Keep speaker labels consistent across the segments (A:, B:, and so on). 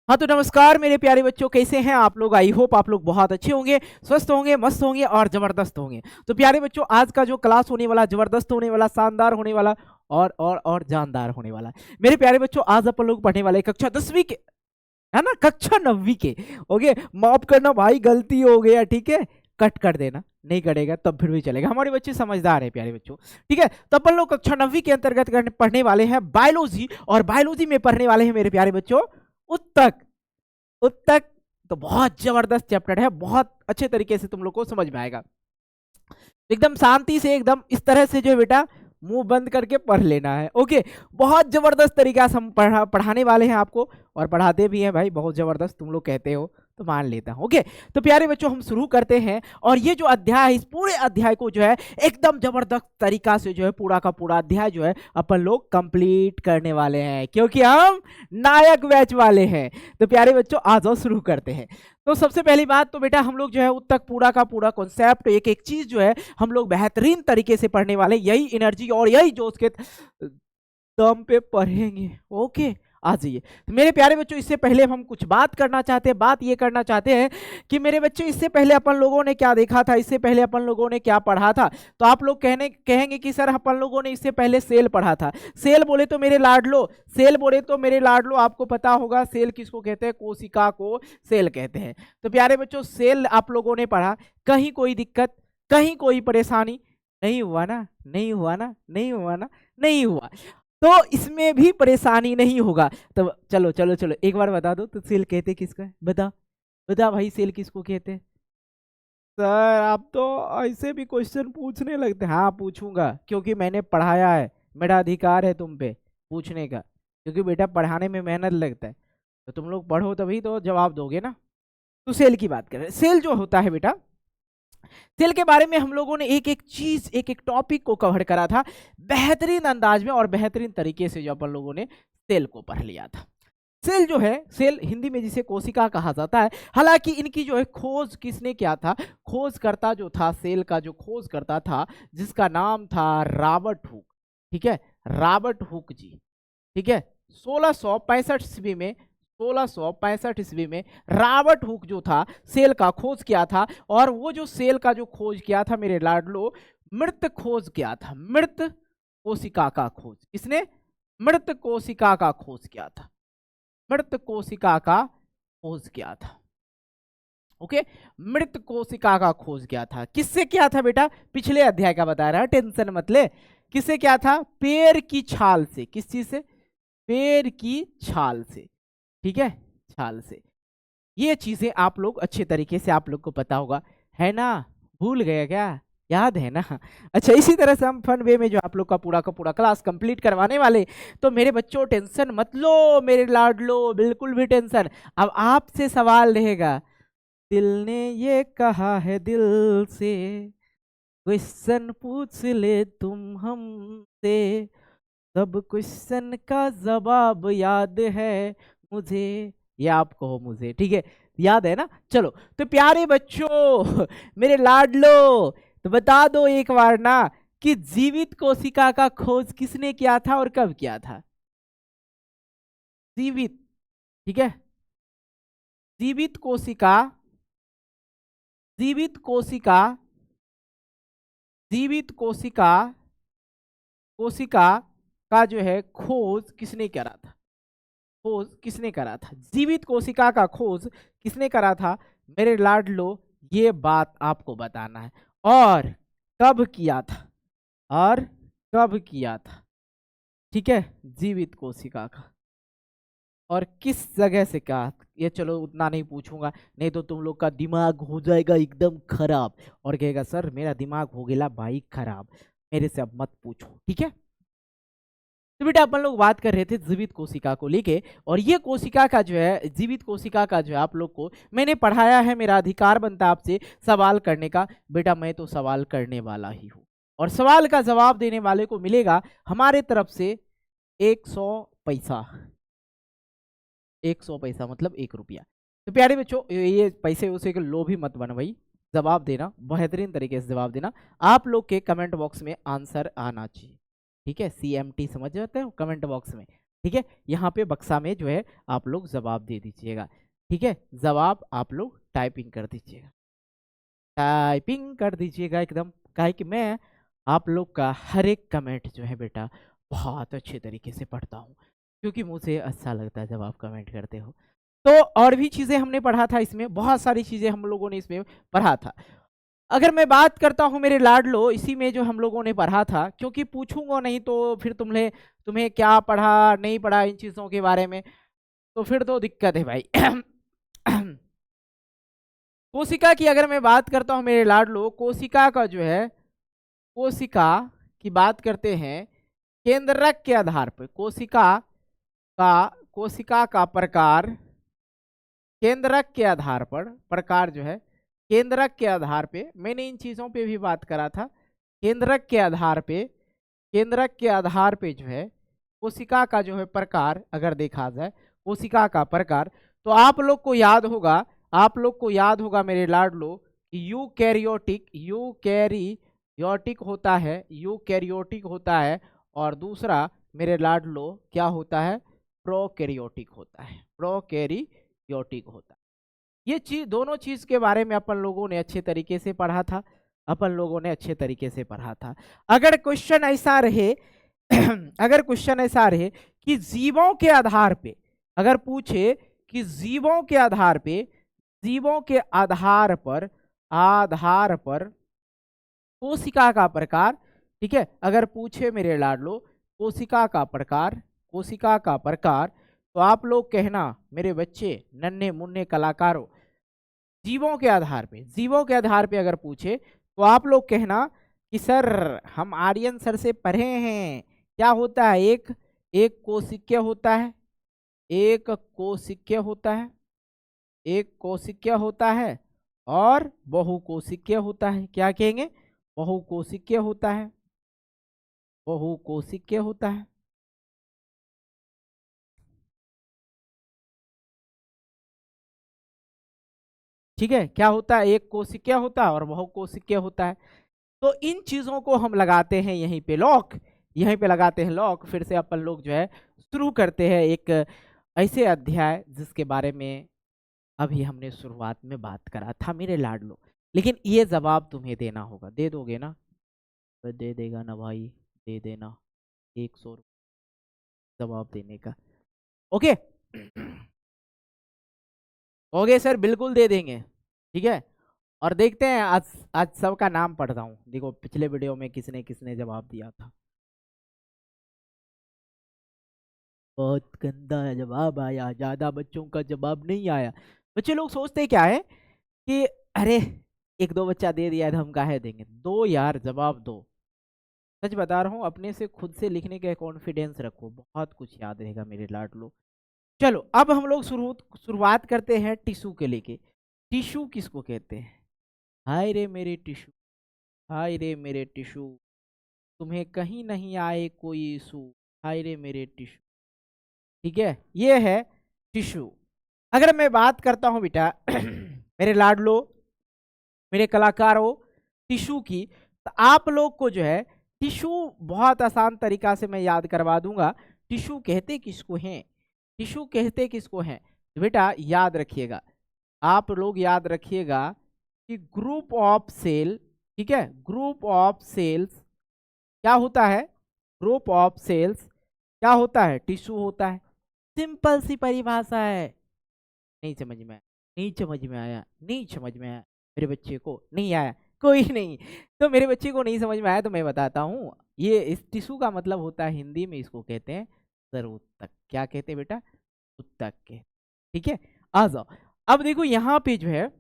A: हाँ तो नमस्कार मेरे प्यारे बच्चों, कैसे हैं आप लोग। आई होप आप लोग बहुत अच्छे होंगे, स्वस्थ होंगे, मस्त होंगे और जबरदस्त होंगे। तो प्यारे बच्चों, आज का जो क्लास होने वाला, जबरदस्त होने वाला, शानदार होने वाला और जानदार होने वाला है। मेरे प्यारे बच्चों, आज अपन लोग पढ़ने वाले कक्षा 10वीं के, है ना, कक्षा 9वीं के। ओके, माफ करना भाई, गलती हो गया, ठीक है। कट कर देना, नहीं करेगा तब फिर भी चलेगा। हमारे बच्चे समझदार है प्यारे बच्चों, ठीक है। तो अपन लोग कक्षा 9वीं के अंतर्गत पढ़ने वाले हैं बायोलॉजी, और बायोलॉजी में पढ़ने वाले हैं मेरे प्यारे बच्चों उत्तक। उत्तक तो बहुत जबरदस्त चैप्टर है, बहुत अच्छे तरीके से तुम लोग को समझ में आएगा। एकदम शांति से, एकदम इस तरह से जो है बेटा, मुंह बंद करके पढ़ लेना है। ओके, बहुत जबरदस्त तरीका से हम पढ़ाने वाले हैं आपको, और पढ़ाते भी हैं भाई, बहुत जबरदस्त तुम लोग कहते हो तो मान लेता हूं। ओके, तो प्यारे बच्चों हम शुरू करते हैं। और ये जो अध्याय है, इस पूरे अध्याय को जो है एकदम जबरदस्त तरीका से जो है पूरा का पूरा अध्याय जो है अपन लोग कंप्लीट करने वाले हैं, क्योंकि हम नायक बैच वाले हैं। तो प्यारे बच्चों आ जाओ, शुरू करते हैं। तो सबसे पहली बात तो बेटा, हम लोग जो है उत्तक पूरा का पूरा कॉन्सेप्ट, एक एक चीज जो है हम लोग बेहतरीन तरीके से पढ़ने वाले, यही एनर्जी और यही जोश के दम पे पढ़ेंगे। ओके, आ जाइए। तो मेरे प्यारे बच्चों, इससे पहले हम कुछ बात करना चाहते हैं। बात ये करना चाहते हैं कि मेरे बच्चे, इससे पहले अपन लोगों ने क्या देखा था, इससे पहले अपन लोगों ने क्या पढ़ा था। तो आप लोग कहेंगे कि सर अपन लोगों ने इससे पहले सेल पढ़ा था। सेल बोले तो मेरे लाडलो, सेल बोले तो मेरे लाडलो, आपको पता होगा सेल किसको कहते हैं, कोशिका को सेल कहते हैं। तो प्यारे बच्चों, सेल आप लोगों ने पढ़ा, कहीं कोई दिक्कत, कहीं कोई परेशानी नहीं हुआ ना, नहीं हुआ ना, नहीं हुआ ना, नहीं हुआ। तो इसमें भी परेशानी नहीं होगा। तो चलो चलो चलो, एक बार बता दो तो, सेल कहते किसको है, बता बता भाई, सेल किसको कहते हैं। सर आप तो ऐसे भी क्वेश्चन पूछने लगते हैं। हाँ पूछूंगा, क्योंकि मैंने पढ़ाया है, मेरा अधिकार है तुम पे पूछने का, क्योंकि बेटा पढ़ाने में मेहनत लगता है। तो तुम लोग पढ़ो तभी तो जवाब दोगे ना। तो सेल की बात करें, सेल जो होता है बेटा, सेल के बारे में हम लोगों ने एक एक चीज, एक एक टॉपिक को कवर करा था बेहतरीन अंदाज में और बेहतरीन तरीके से, जो अपन लोगों ने सेल को पढ़ लिया था। सेल जो है, सेल हिंदी में जिसे कोशिका कहा जाता है। हालांकि इनकी जो है खोज किसने किया था, खोजकर्ता जो था, सेल का जो खोजकर्ता था, जिसका नाम था रॉबर्ट हुक, ठीक है, रॉबर्ट हुक जी, ठीक है। 1665 ईस्वी में, 1665 ईस्वी में रॉबर्ट हुक जो था, सेल का खोज किया था। और वो जो सेल का जो खोज किया था मेरे लाडलो, मृत खोज किया था, मृत कोशिका का खोज। किसने, मृत कोशिका का खोज किया था, मृत कोशिका का खोज किया था। ओके, मृत कोशिका का खोज किया था। किससे किया था बेटा, पिछले अध्याय का बता रहा है, टेंशन मत ले। किससे किया था, पेड़ की छाल से। किस चीज से, पेड़ की छाल से, ठीक है, छाल से। ये चीजें आप लोग अच्छे तरीके से, आप लोग को पता होगा, है ना, भूल गए क्या, याद है ना। अच्छा, इसी तरह से हम फन वे में जो आप लोग का पूरा क्लास कंप्लीट करवाने वाले। तो मेरे बच्चों टेंशन मत लो, मेरे लाडलो, बिल्कुल भी टेंशन। अब आपसे सवाल रहेगा, दिल ने ये कहा है दिल से, क्वेश्चन पूछ ले तुम हमसे, सब क्वेश्चन का जवाब याद है मुझे, ये आप कहो मुझे, ठीक है, याद है ना। चलो, तो प्यारे बच्चों मेरे लाडलो, तो बता दो एक बार ना कि जीवित कोशिका का खोज किसने किया था और कब किया था। जीवित, ठीक है, जीवित कोशिका, जीवित कोशिका, जीवित कोशिका, कोशिका का जो है खोज किसने करा था, खोज किसने करा था, जीवित कोशिका का खोज किसने करा था मेरे लाडलो, ये बात आपको बताना है। और कब किया था, और कब किया था, ठीक है, जीवित कोशिका का, और किस जगह से कहा। ये चलो उतना नहीं पूछूंगा, नहीं तो तुम लोग का दिमाग हो जाएगा एकदम खराब, और कहेगा सर मेरा दिमाग हो गया भाई खराब, मेरे से अब मत पूछो, ठीक है। तो बेटा अपन लोग बात कर रहे थे जीवित कोशिका को लेके, और ये कोशिका का जो है, जीवित कोशिका का जो है, आप लोग को मैंने पढ़ाया है, मेरा अधिकार बनता है आपसे सवाल करने का। बेटा मैं तो सवाल करने वाला ही हूँ, और सवाल का जवाब देने वाले को मिलेगा हमारे तरफ से 100 पैसा। 100 पैसा मतलब 1 रुपया। तो प्यारे बच्चों, ये पैसे उसे के लोभी मत बन भाई, जवाब देना बेहतरीन तरीके से जवाब देना। आप लोग के कमेंट बॉक्स में आंसर आना चाहिए, ठीक है, CMT समझ जाते हो, कमेंट बॉक्स में ठीक है, यहाँ पे बक्सा में जो है आप लोग जवाब दे दीजिएगा। ठीक है, जवाब आप लोग टाइपिंग कर दीजिएगा, टाइपिंग कर दीजिएगा एकदम, काहे कि मैं आप लोग का हर एक कमेंट जो है बेटा बहुत अच्छे तरीके से पढ़ता हूँ, क्योंकि मुझे अच्छा लगता है जब आप कमेंट करते हो। तो और भी चीज़ें हमने पढ़ा था इसमें, बहुत सारी चीज़ें हम लोगों ने इसमें पढ़ा था। अगर मैं बात करता हूँ मेरे लाडलो, इसी में जो हम लोगों ने पढ़ा था, क्योंकि पूछूंगा नहीं तो फिर तुम्हें क्या पढ़ा नहीं पढ़ा इन चीज़ों के बारे में, तो फिर तो दिक्कत है भाई। कोशिका की अगर मैं बात करता हूँ मेरे लाडलो, कोशिका का जो है, कोशिका की बात करते हैं केंद्रक के आधार पर, कोशिका का प्रकार केंद्रक के आधार पर, प्रकार जो है केंद्रक के आधार पे, मैंने इन चीजों पे भी बात करा था। केंद्रक के आधार पे, केंद्रक के आधार पे जो है कोशिका का जो है प्रकार अगर देखा जाए, कोशिका का प्रकार, तो आप लोग को याद होगा, आप लोग को याद होगा मेरे लाडलो कि यूकैरियोटिक होता है, यूकैरियोटिक होता है, और दूसरा मेरे लाडलो क्या होता है, प्रोकैरियोटिक होता है, प्रोकैरियोटिक होता है। ये चीज, दोनों चीज के बारे में अपन लोगों ने अच्छे तरीके से पढ़ा था, अपन लोगों ने अच्छे तरीके से पढ़ा था। अगर क्वेश्चन ऐसा रहे अगर क्वेश्चन ऐसा रहे कि जीवों के आधार पे, अगर पूछे कि जीवों के आधार पे, जीवों के आधार पर कोशिका का प्रकार, ठीक है, अगर पूछे मेरे लाडलो कोशिका का प्रकार, कोशिका का प्रकार, तो आप लोग कहना मेरे बच्चे नन्हे मुन्ने कलाकारों, जीवों के आधार पे, जीवों के आधार पे अगर पूछे तो आप लोग कहना कि सर हम आर्यन सर से पढ़े हैं, क्या होता है, एक कोशिकीय होता है, एक कोशिकीय होता है, एक कोशिकीय होता है, और बहुकोशिकीय होता है। क्या कहेंगे, बहुकोशिकीय होता है, बहुकोशिकीय होता है। ठीक है, क्या होता है, एक कोशिकीय होता है और बहुकोशिकीय होता है। तो इन चीजों को हम लगाते हैं यहीं पे लॉक, यहीं पे लगाते हैं लॉक। फिर से अपन लोग जो है शुरू करते हैं एक ऐसे अध्याय जिसके बारे में अभी हमने शुरुआत में बात करा था मेरे लाडलो। लेकिन ये जवाब तुम्हें देना होगा, दे दोगे ना, तो दे देगा ना भाई, दे देना 100 जवाब देने का। ओके ओके सर, बिल्कुल दे देंगे, ठीक है। और देखते हैं आज, आज सबका नाम पढ़ता हूँ। देखो पिछले वीडियो में किसने किसने जवाब दिया था, बहुत गंदा जवाब आया, ज्यादा बच्चों का जवाब नहीं आया। बच्चे लोग सोचते क्या है कि अरे एक दो बच्चा दे दिया तो हम काहे देंगे, दो यार, जवाब दो। सच बता रहा हूँ, अपने से खुद से लिखने का कॉन्फिडेंस रखो, बहुत कुछ याद रहेगा मेरे लाडलो। चलो अब हम लोग शुरुआत करते हैं टिश्यू के लेके। टिश्यू किसको कहते हैं, हाय रे मेरे टिश्यू, हाय रे मेरे टिश्यू, तुम्हें कहीं नहीं आए कोई इशू, हाय रे मेरे टिश्यू। ठीक है, ये है टिश्यू। अगर मैं बात करता हूं बेटा मेरे लाडलो, मेरे कलाकारों, टिश्यू की, तो आप लोग को जो है टिश्यू बहुत आसान तरीका से मैं याद करवा दूंगा। टिश्यू कहते किसको हैं, टिश्यू कहते किसको हैं, तो बेटा याद रखिएगा, आप लोग याद रखिएगा कि ग्रुप ऑफ सेल, ठीक है, ग्रुप ऑफ सेल्स क्या होता है, ग्रुप ऑफ सेल्स क्या होता है, टिश्यू होता है। सिंपल सी परिभाषा है, नहीं समझ में आया, नहीं समझ में आया, नहीं समझ में आया, मेरे बच्चे को नहीं आया, कोई नहीं, तो मेरे बच्चे को नहीं समझ में आया तो मैं बताता हूँ। ये इस टिश्यू का मतलब होता है, हिंदी में इसको कहते हैं सर्वोत्तक। क्या कहते हैं बेटा, उत्तक के, ठीक है। आ जाओ, अब देखो यहाँ पे जो है,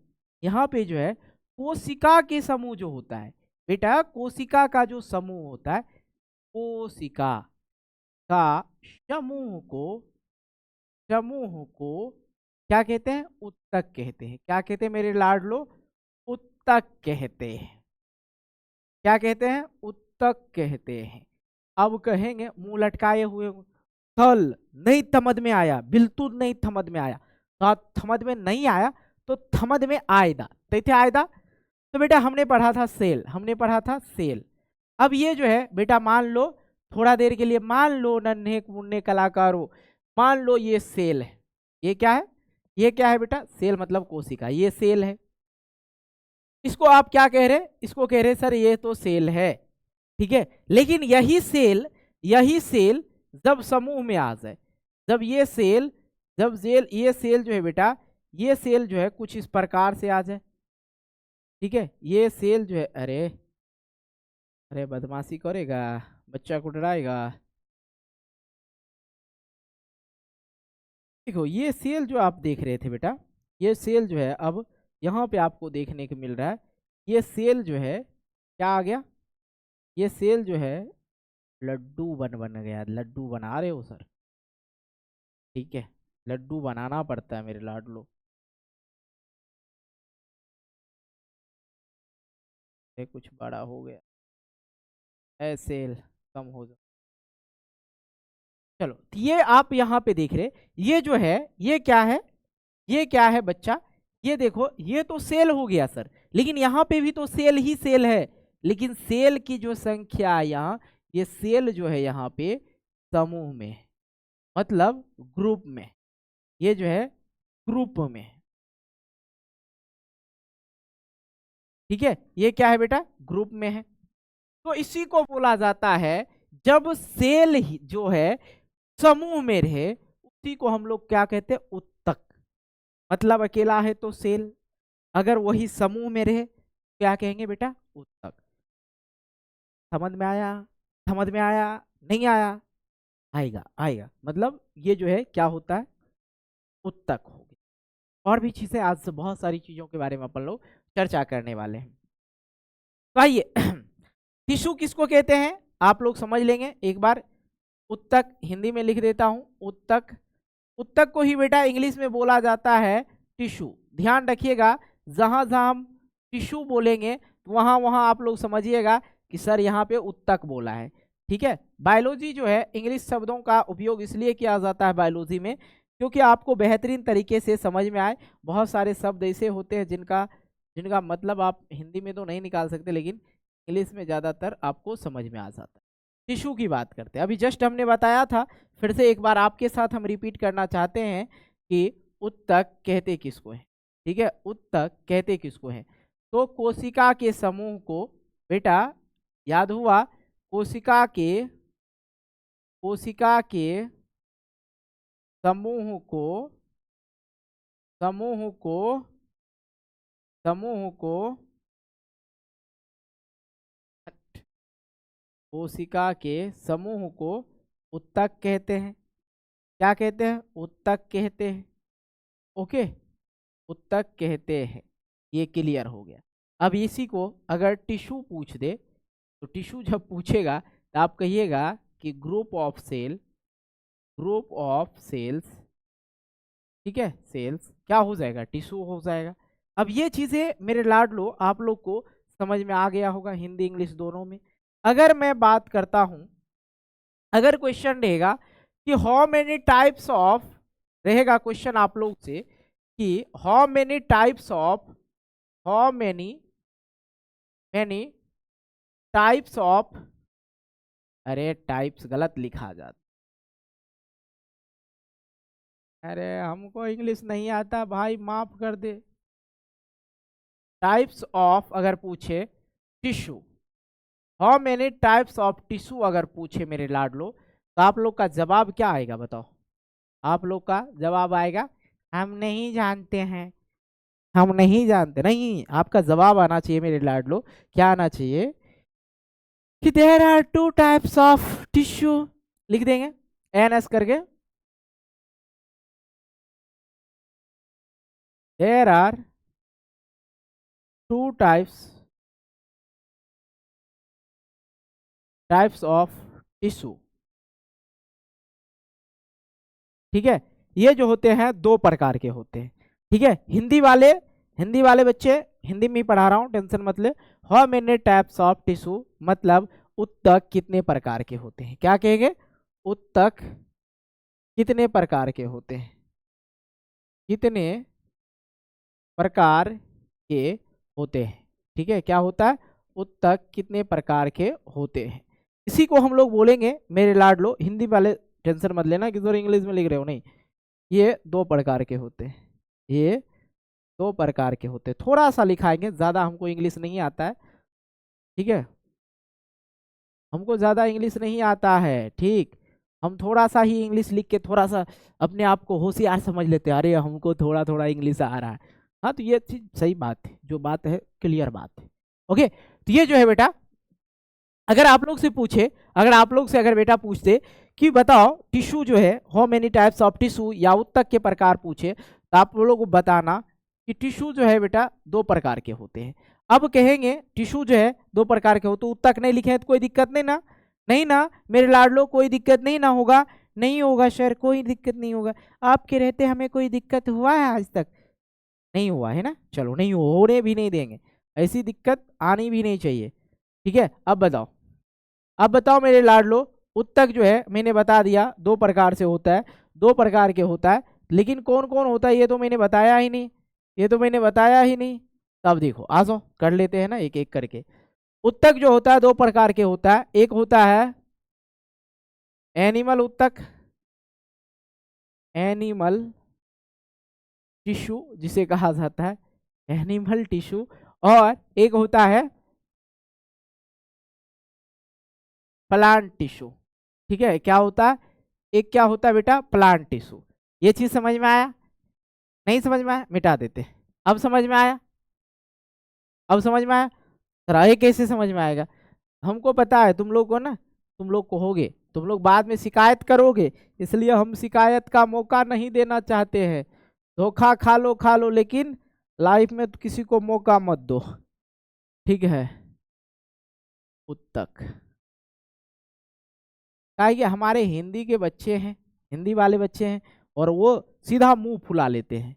A: यहाँ पे जो है कोशिका के समूह जो होता है बेटा, कोशिका का जो समूह होता है, कोशिका का समूह को क्या कहते हैं, उत्तक कहते हैं। क्या कहते हैं मेरे लाडलो, उत्तक कहते हैं। क्या कहते हैं, उत्तक कहते हैं। अब कहेंगे मुंह लटकाए हुए, थल नहीं थमद में आया, बिल्कुल नहीं थमद में आया, तो थमद में नहीं आया तो थमद में आयदा, तो आयदा। तो बेटा हमने पढ़ा था सेल, हमने पढ़ा था सेल। अब ये जो है बेटा मान लो थोड़ा देर के लिए मान लो नन्हे मुन्ने कलाकारों, मान लो ये सेल है। ये क्या है? ये क्या है बेटा? सेल मतलब कोशिका, ये सेल है। इसको आप क्या कह रहे हैं? इसको कह रहे हैं सर ये तो सेल है, ठीक है। लेकिन यही सेल जब समूह में आ जाए, जब ये सेल ये सेल जो है बेटा, ये सेल जो है कुछ इस प्रकार से आ जाए, ठीक है। ये सेल जो है, अरे अरे बदमाशी करेगा, बच्चा को डराएगा। देखो ये सेल जो आप देख रहे थे बेटा, ये सेल जो है अब यहाँ पे आपको देखने को मिल रहा है, ये सेल जो है क्या आ गया? ये सेल जो है लड्डू बन गया। लड्डू बना रहे हो सर? ठीक है, लड्डू बनाना पड़ता है मेरे लाडलो। ये कुछ बड़ा हो गया है सेल, कम हो जाए। चलो तो ये आप यहाँ पे देख रहे, ये जो है ये क्या है? ये क्या है बच्चा? ये देखो ये तो सेल हो गया सर, लेकिन यहाँ पे भी तो सेल ही सेल है। लेकिन सेल की जो संख्या यहाँ, ये सेल जो है यहाँ पे समूह में है, मतलब ग्रुप में, ये जो है ग्रुप में है, ठीक है। ये क्या है बेटा? ग्रुप में है। तो इसी को बोला जाता है, जब सेल ही जो है समूह में रहे, उसी को हम लोग क्या कहते हैं? उत्तक। मतलब अकेला है तो सेल, अगर वही समूह में रहे क्या कहेंगे बेटा? उत्तक। समझ में आया? समझ में आया? नहीं आया? आएगा आएगा, मतलब ये जो है क्या होता है? उत्तक हो गया। और भी चीजें, आज से बहुत सारी चीजों के बारे में अपन लोग चर्चा करने वाले हैं। तो आइए टिश्यू किसको कहते हैं आप लोग समझ लेंगे एक बार। उत्तक हिंदी में लिख देता हूं, उत्तक। उत्तक को ही बेटा इंग्लिश में बोला जाता है टिश्यू। ध्यान रखिएगा, जहां जहां हम टिश्यू बोलेंगे तो वहां वहां आप लोग समझिएगा कि सर यहाँ पे उत्तक बोला है, ठीक है। बायोलॉजी जो है, इंग्लिश शब्दों का उपयोग इसलिए किया जाता है बायोलॉजी में क्योंकि आपको बेहतरीन तरीके से समझ में आए। बहुत सारे शब्द ऐसे होते हैं जिनका जिनका मतलब आप हिंदी में तो नहीं निकाल सकते, लेकिन इंग्लिश में ज़्यादातर आपको समझ में आ जाता है। टिश्यू की बात करते हैं, अभी जस्ट हमने बताया था, फिर से एक बार आपके साथ हम रिपीट करना चाहते हैं कि उत्तक कहते किसको है, ठीक है। उत्तक कहते किसको है? तो कोशिका के समूह को, बेटा याद हुआ, कोशिका के समूह को समूह को समूह को कोशिका के समूह को उत्तक कहते हैं। क्या कहते हैं? उत्तक कहते हैं। ओके, उत्तक कहते हैं। ये क्लियर हो गया। अब इसी को अगर टिश्यू पूछ दे, तो टिश्यू जब पूछेगा तो आप कहिएगा कि ग्रुप ऑफ सेल्स, ठीक है। सेल्स क्या हो जाएगा? टिश्यू हो जाएगा। अब ये चीजें मेरे लाडलो आप लोग को समझ में आ गया होगा, हिंदी इंग्लिश दोनों में। अगर मैं बात करता हूं, अगर क्वेश्चन रहेगा कि हाउ मेनी टाइप्स ऑफ, रहेगा क्वेश्चन आप लोग से कि how many types of, how many types of, अरे टाइप्स गलत लिखा जाता, अरे हमको इंग्लिश नहीं आता भाई, माफ कर दे। टाइप्स ऑफ अगर पूछे tissue, how many types of tissue अगर पूछे मेरे लाडलो, तो आप लोग का जवाब क्या आएगा बताओ? आप लोग का जवाब आएगा हम नहीं जानते हैं, हम नहीं जानते। नहीं, आपका जवाब आना चाहिए मेरे लाडलो, क्या आना चाहिए कि there are 2 types of tissue. लिख देंगे एन करके, there are 2 types of tissue, ठीक है। ये जो होते हैं 2 प्रकार के होते हैं, ठीक है। हिंदी वाले बच्चे, हिंदी में ही पढ़ा रहा हूँ, टेंशन मत ले। How many types of tissue मतलब उत्तक कितने प्रकार के होते हैं। क्या कहेंगे? उत्तक कितने प्रकार के होते हैं, कितने प्रकार के होते हैं, ठीक है। क्या होता है? उत्तक कितने प्रकार के होते हैं। इसी को हम लोग बोलेंगे मेरे लाडलो, हिंदी वाले टेंशन मत लेना कि सर इंग्लिश में लिख रहे हो, नहीं, ये 2 प्रकार के होते हैं, ये 2 प्रकार के होते हैं। थोड़ा सा लिखाएंगे, ज्यादा हमको इंग्लिश नहीं आता है, ठीक है, हमको ज्यादा इंग्लिश नहीं आता है, ठीक, हम थोड़ा सा ही इंग्लिश लिख के थोड़ा सा अपने आप को होशियार समझ लेते हैं, अरे हमको थोड़ा थोड़ा इंग्लिश आ रहा है। हाँ, तो ये चीज सही बात है, जो बात है क्लियर बात है। ओके, तो ये जो है बेटा, अगर आप लोग से पूछे, अगर आप लोग से अगर बेटा पूछते कि बताओ टिश्यू जो है, how many types of tissue, या उत्तक के प्रकार पूछे, तो आप लोगों को बताना कि टिश्यू जो है बेटा 2 प्रकार के होते हैं। अब कहेंगे टिश्यू जो है 2 प्रकार के होते, उत्तक नहीं लिखे तो कोई दिक्कत नहीं ना, नहीं ना मेरे लाडलो, कोई दिक्कत नहीं ना होगा, नहीं होगा सर, कोई दिक्कत नहीं होगा, आपके रहते हमें कोई दिक्कत हुआ है आज तक? नहीं हुआ है ना, चलो नहीं होने भी नहीं देंगे, ऐसी दिक्कत आनी भी नहीं चाहिए, ठीक है। अब बताओ, अब बताओ मेरे लाडलो, उत्तक जो है मैंने बता दिया 2 प्रकार से होता है, 2 प्रकार के होता है, लेकिन कौन कौन होता है ये तो मैंने बताया ही नहीं, ये तो मैंने बताया ही नहीं। तब देखो आ जाओ कर लेते हैं ना एक एक करके। उत्तक जो होता है 2 प्रकार के होता है, एक होता है एनिमल उत्तक, एनिमल टिश्यू जिसे कहा जाता है एनिमल टिश्यू, और एक होता है प्लांट टिश्यू, ठीक है। क्या होता है, एक क्या होता है बेटा प्लांट टिश्यू। ये चीज समझ में आया? नहीं समझ में आया, मिटा देते। अब समझ में आया, अब समझ में आया? सर ये कैसे समझ में आएगा, हमको पता है तुम लोग को ना, तुम लोग कहोगे, तुम लोग बाद में शिकायत करोगे, इसलिए हम शिकायत का मौका नहीं देना चाहते हैं। धोखा खा लो, लेकिन लाइफ में तो किसी को मौका मत दो, ठीक है। उत्तक कि हमारे हिंदी के बच्चे हैं, हिंदी वाले बच्चे हैं, और वो सीधा मुंह फुला लेते हैं,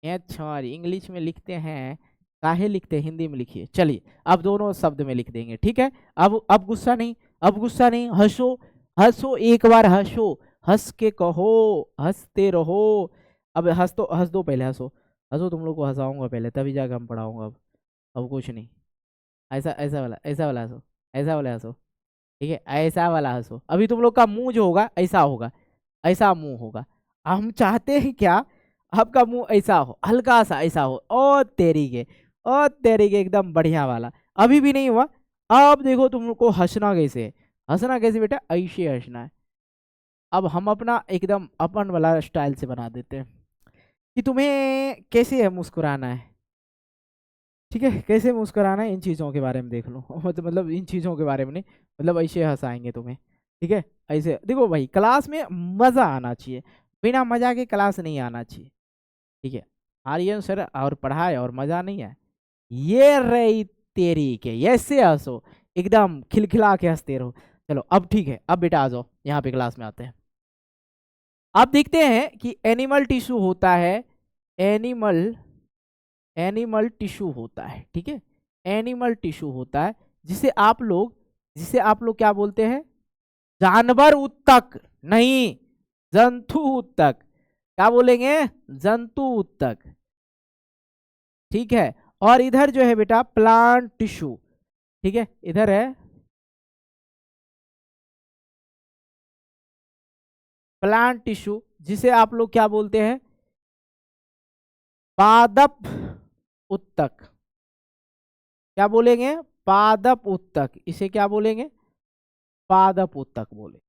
A: अच्छा इंग्लिश में लिखते हैं, काहे लिखते हैं, हिंदी में लिखिए। चलिए अब दोनों शब्द में लिख देंगे, ठीक है। अब गुस्सा नहीं, अब गुस्सा नहीं, हंसो, हंसो, एक बार हंसो, हंस के कहो, हंसते रहो। अब हंस तो हंस दो, पहले हंसो, हंसो, तुम लोग को हंसाऊंगा पहले, तभी जाकर हम पढ़ाऊंगा। अब कुछ नहीं, ऐसा ऐसा वाला, ऐसा वाला हंसो, ऐसा वाला हंसो, ठीक है, ऐसा वाला हंसो। अभी तुम लोग का मुंह जो होगा ऐसा होगा, ऐसा मुंह होगा। हम चाहते हैं क्या, आपका मुंह ऐसा हो, हल्का सा ऐसा हो, और तेरी के एकदम बढ़िया वाला। अभी भी नहीं हुआ, अब देखो तुमको हंसना कैसे है, हंसना कैसे बेटा, ऐसे हंसना है। अब हम अपना एकदम अपन वाला स्टाइल से बना देते हैं कि तुम्हें कैसे है मुस्कुराना है, ठीक है, कैसे मुस्कुराना है, इन चीज़ों के बारे में देख लो। मतलब इन चीज़ों के बारे में नहीं, मतलब ऐसे हंसाएंगे तुम्हें, ठीक है। ऐसे देखो भाई, क्लास में मज़ा आना चाहिए, बिना मज़ा के क्लास नहीं आना चाहिए, ठीक है। आर्यन सर और पढ़ाए और मज़ा नहीं है, ये रही तेरी के, ऐसे हंसो, एकदम खिलखिला के हंसते रहो। चलो अब ठीक है, अब बेटा आ जाओ यहाँ पे क्लास में आते हैं। आप देखते हैं कि एनिमल टिश्यू होता है, एनिमल टिश्यू होता है, ठीक है, एनिमल टिश्यू होता है, जिसे आप लोग क्या बोलते हैं, जानवर उत्तक नहीं, जंतु उत्तक। क्या बोलेंगे, जंतु उत्तक, ठीक है। और इधर जो है बेटा प्लांट टिश्यू, ठीक है, इधर है प्लांट टिश्यू, जिसे आप लोग क्या बोलते हैं, पादप उत्तक। क्या बोलेंगे, पादप उत्तक, इसे क्या बोलेंगे, पादप उत्तक बोले।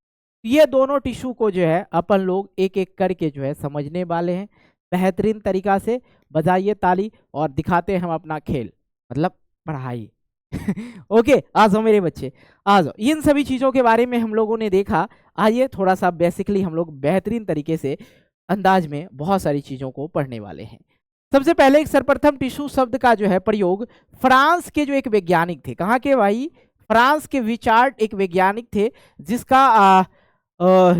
A: ये दोनों टिश्यू को जो है अपन लोग एक एक करके जो है समझने वाले हैं बेहतरीन तरीका से। बजाइए ताली और दिखाते हैं हम अपना खेल, मतलब पढ़ाई। ओके, आ जाओ मेरे बच्चे, आ जाओ। इन सभी चीज़ों के बारे में हम लोगों ने देखा। आइए थोड़ा सा बेसिकली हम लोग बेहतरीन तरीके से अंदाज में बहुत सारी चीज़ों को पढ़ने वाले हैं। सबसे पहले एक सर्वप्रथम टिश्यू शब्द का जो है प्रयोग फ्रांस के जो एक वैज्ञानिक थे, कहाँ के भाई, फ्रांस के विचार्ड एक वैज्ञानिक थे,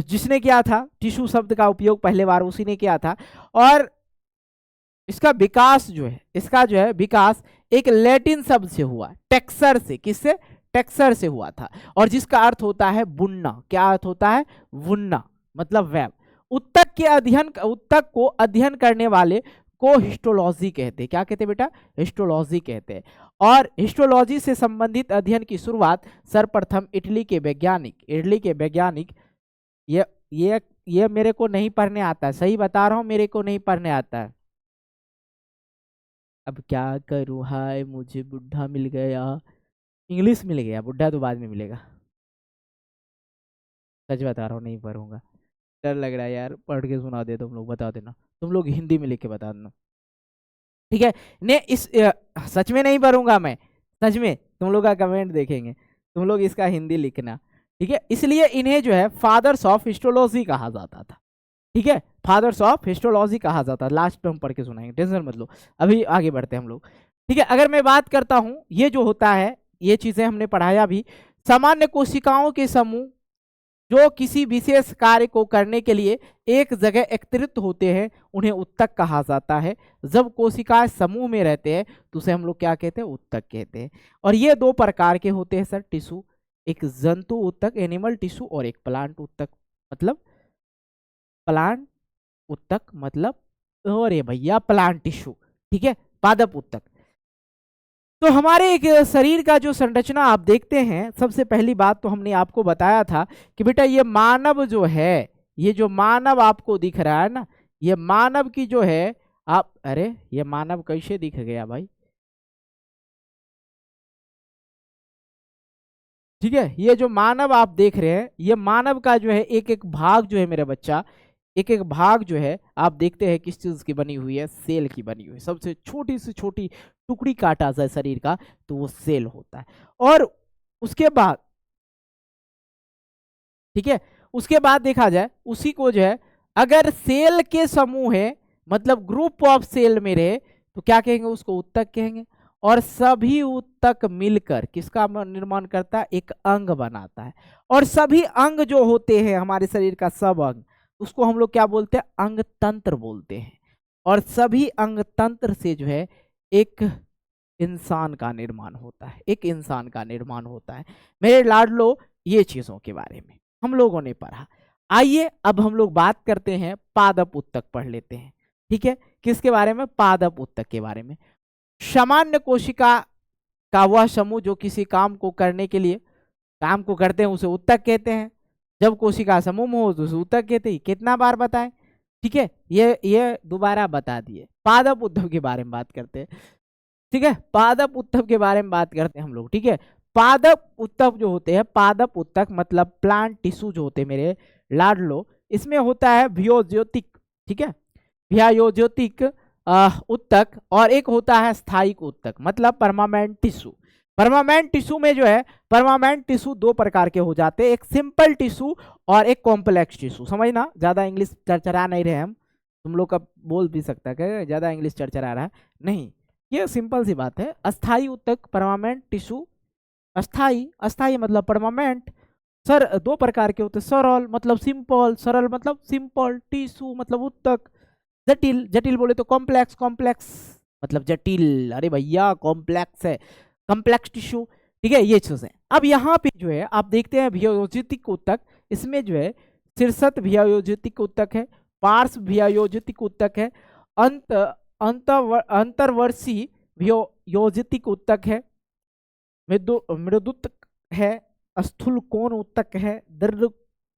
A: जिसने किया था टिश्यू शब्द का उपयोग पहले बार उसी ने किया था। और इसका विकास जो है, इसका जो है विकास एक लैटिन शब्द से हुआ, टेक्सर से, किससे, टेक्सर से हुआ था, और जिसका अर्थ होता है बुनना। क्या अर्थ होता है, बुनना, मतलब वेब। उत्तक को अध्ययन करने वाले को हिस्टोलॉजी कहते हैं। क्या कहते हैं बेटा? हिस्टोलॉजी कहते हैं। और हिस्टोलॉजी से संबंधित अध्ययन की शुरुआत सर्वप्रथम इटली के वैज्ञानिक ये मेरे को नहीं पढ़ने आता है, सही बता रहा हूँ, मेरे को नहीं पढ़ने आता है। अब क्या करूँ, हाय मुझे बुढ़ा मिल गया, इंग्लिश मिल गया, बुढ़ा तो बाद में मिलेगा। सच बता रहा हूँ, नहीं पढ़ूंगा, डर लग रहा है यार, पढ़ के सुना दे तुम लोग, बता देना, तुम लोग हिंदी में लिख के बता देना, ठीक है? ने इस सच में नहीं पढ़ूंगा मैं, सच में, तुम लोग का कमेंट देखेंगे, तुम लोग इसका हिंदी लिखना, ठीक है? इसलिए इन्हें जो है फादर्स ऑफ हिस्टोलॉजी कहा जाता था, ठीक है? फादर्स ऑफ हिस्टोलॉजी कहा जाता है। लास्ट में हम पढ़ के सुनाएंगे, टेंशन मत लो, अभी आगे बढ़ते हैं हम लोग, ठीक है? अगर मैं बात करता हूं, ये जो होता है, ये चीजें हमने पढ़ाया भी, सामान्य कोशिकाओं के समूह जो किसी विशेष कार्य को करने के लिए एक जगह एकत्रित होते हैं, उन्हें उत्तक कहा जाता है। जब कोशिकाएं समूह में रहते हैं तो उसे हम लोग क्या कहते हैं? उत्तक कहते हैं। और ये दो प्रकार के होते हैं सर टिश्यू, एक जंतु उत्तक एनिमल टिश्यू और एक प्लांट उत्तक, मतलब प्लांट उत्तक मतलब, अरे भैया प्लांट टिश्यू, ठीक है, पादप उत्तक। तो हमारे एक शरीर का जो संरचना आप देखते हैं, सबसे पहली बात तो हमने आपको बताया था कि बेटा ये मानव जो है, ये जो मानव आपको दिख रहा है ना, ये मानव की जो है, आप अरे ये मानव कैसे दिख गया भाई, ठीक है? ये जो मानव आप देख रहे हैं, ये मानव का जो है एक एक भाग जो है मेरा बच्चा, एक एक भाग जो है आप देखते हैं किस चीज की बनी हुई है? सेल की बनी हुई है। सबसे छोटी से छोटी टुकड़ी काटा जाए शरीर का तो वो सेल होता है। और उसके बाद, ठीक है, उसके बाद देखा जाए उसी को जो है, अगर सेल के समूह है, मतलब ग्रुप ऑफ सेल में रहे, तो क्या कहेंगे? उसको उत्तक कहेंगे। और सभी उत्तक मिलकर किसका निर्माण करता है? एक अंग बनाता है। और सभी अंग जो होते हैं हमारे शरीर का, सब अंग, उसको हम लोग क्या बोलते हैं? अंग तंत्र बोलते हैं। और सभी अंग तंत्र से जो है एक इंसान का निर्माण होता है, एक इंसान का निर्माण होता है। मेरे लाडलो, ये चीजों के बारे में हम लोगों ने पढ़ा। आइए अब हम लोग बात करते हैं, पादप उत्तक पढ़ लेते हैं, ठीक है? किसके बारे में? पादप उत्तक के बारे में। सामान्य कोशिका का वह समूह जो किसी काम को करने के लिए काम को करते हैं, उसे उत्तक कहते हैं। जब कोशिका समूह में हो तो उसे उत्तक कहते हैं। कितना बार बताएं, ठीक है? ये दोबारा बता दिए। पादप उत्तक के बारे में बात करते हैं, ठीक है? पादप उत्तक के बारे में बात करते हैं हम लोग, ठीक है? पादप उत्तक जो होते हैं, पादप उत्तक मतलब प्लांट टिश्यू जो होते हैं मेरे लाडलो, इसमें होता है भियोज्योतिक, ठीक है, भियोज्योतिक उत्तक, और एक होता है स्थायिक उत्तक मतलब परमानेंट टिश्यू। परमानेंट टिश्यू में जो है, परमानेंट टिश्यू दो प्रकार के हो जाते हैं, एक सिंपल टिश्यू और एक कॉम्प्लेक्स टिश्यू। समझना, ज्यादा इंग्लिश चरचरा नहीं रहे हम, तुम लोग का बोल भी सकता है ज्यादा इंग्लिश चरचरा रहा है, नहीं, ये सिंपल सी बात है। अस्थाई उत्तक, परमानेंट टिश्यू, अस्थाई, अस्थाई मतलब परमानेंट। सर दो प्रकार के होते हैं, सरल मतलब सिंपल, सरल मतलब सिंपल, टिश्यू मतलब उत्तक, जटिल, जटिल बोले तो कॉम्प्लेक्स, कॉम्प्लेक्स मतलब जटिल, अरे भैया कॉम्प्लेक्स है, कॉम्प्लेक्स टिश्यू, ठीक है? ये चीज है। अब यहाँ पे जो है आप देखते हैं भियोज्योतिक उत्तक, इसमें जो है शीर्षत भियोज्योतिक उत्तक है, पार्श्व भियोज्योतिक उत्तक है, अंतर्वर्षी भियोज्योतिक उत्तक है, मृदुत्तक है, स्थूल कोण उत्तक है, दीर्घ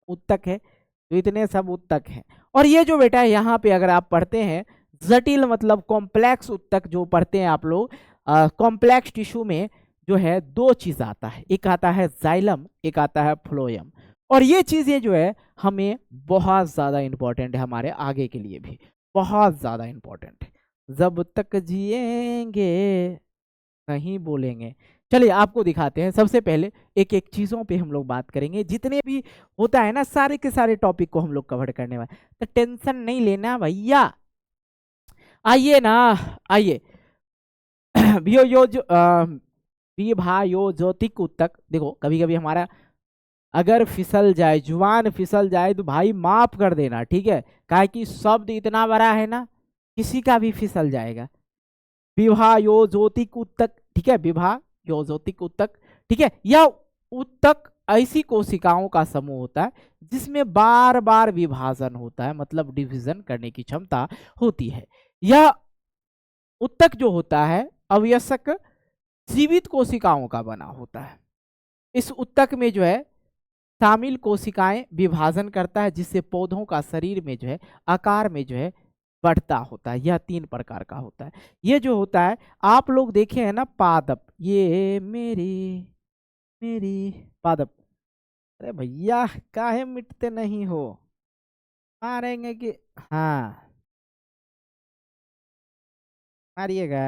A: उत्तक है, तो इतने सब उत्तक हैं। और ये जो बेटा है यहाँ पे अगर आप पढ़ते हैं जटिल मतलब कॉम्प्लेक्स उत्तक जो पढ़ते हैं आप लोग, कॉम्प्लेक्स टिश्यू में जो है दो चीज आता है, एक आता है जाइलम, एक आता है फ्लोएम। और ये चीजें जो है हमें बहुत ज्यादा इंपॉर्टेंट है, हमारे आगे के लिए भी बहुत ज्यादा इंपॉर्टेंट है। जब तक जिएंगे नहीं बोलेंगे। चलिए आपको दिखाते हैं, सबसे पहले एक एक चीजों पे हम लोग बात करेंगे, जितने भी होता है ना सारे के सारे टॉपिक को हम लोग कवर करने वाले, तो टेंशन नहीं लेना भैया। आइए ना, आइए विभायोज्योतिक उत्तक, देखो कभी कभी हमारा अगर फिसल जाए, जुबान फिसल जाए तो भाई माफ कर देना, ठीक है? काहे कि शब्द इतना बड़ा है ना, किसी का भी फिसल जाएगा। विभायोज्योतिक उत्तक, ठीक है, विभायोज्योतिक उत्तक, ठीक है? यह उत्तक ऐसी कोशिकाओं का समूह होता है जिसमें बार बार विभाजन होता है, मतलब डिवीजन करने की क्षमता होती है। यह उत्तक जो होता है अवयस्क जीवित कोशिकाओं का बना होता है। इस उत्तक में जो है शामिल कोशिकाएं विभाजन करता है, जिससे पौधों का शरीर में जो है आकार में जो है बढ़ता होता है। यह 3 प्रकार का होता है। ये जो होता है आप लोग देखे हैं ना पादप, ये मेरी मेरी पादप। अरे भैया काहे मिटते नहीं हो, मारेंगे कि हाँ मारिएगा।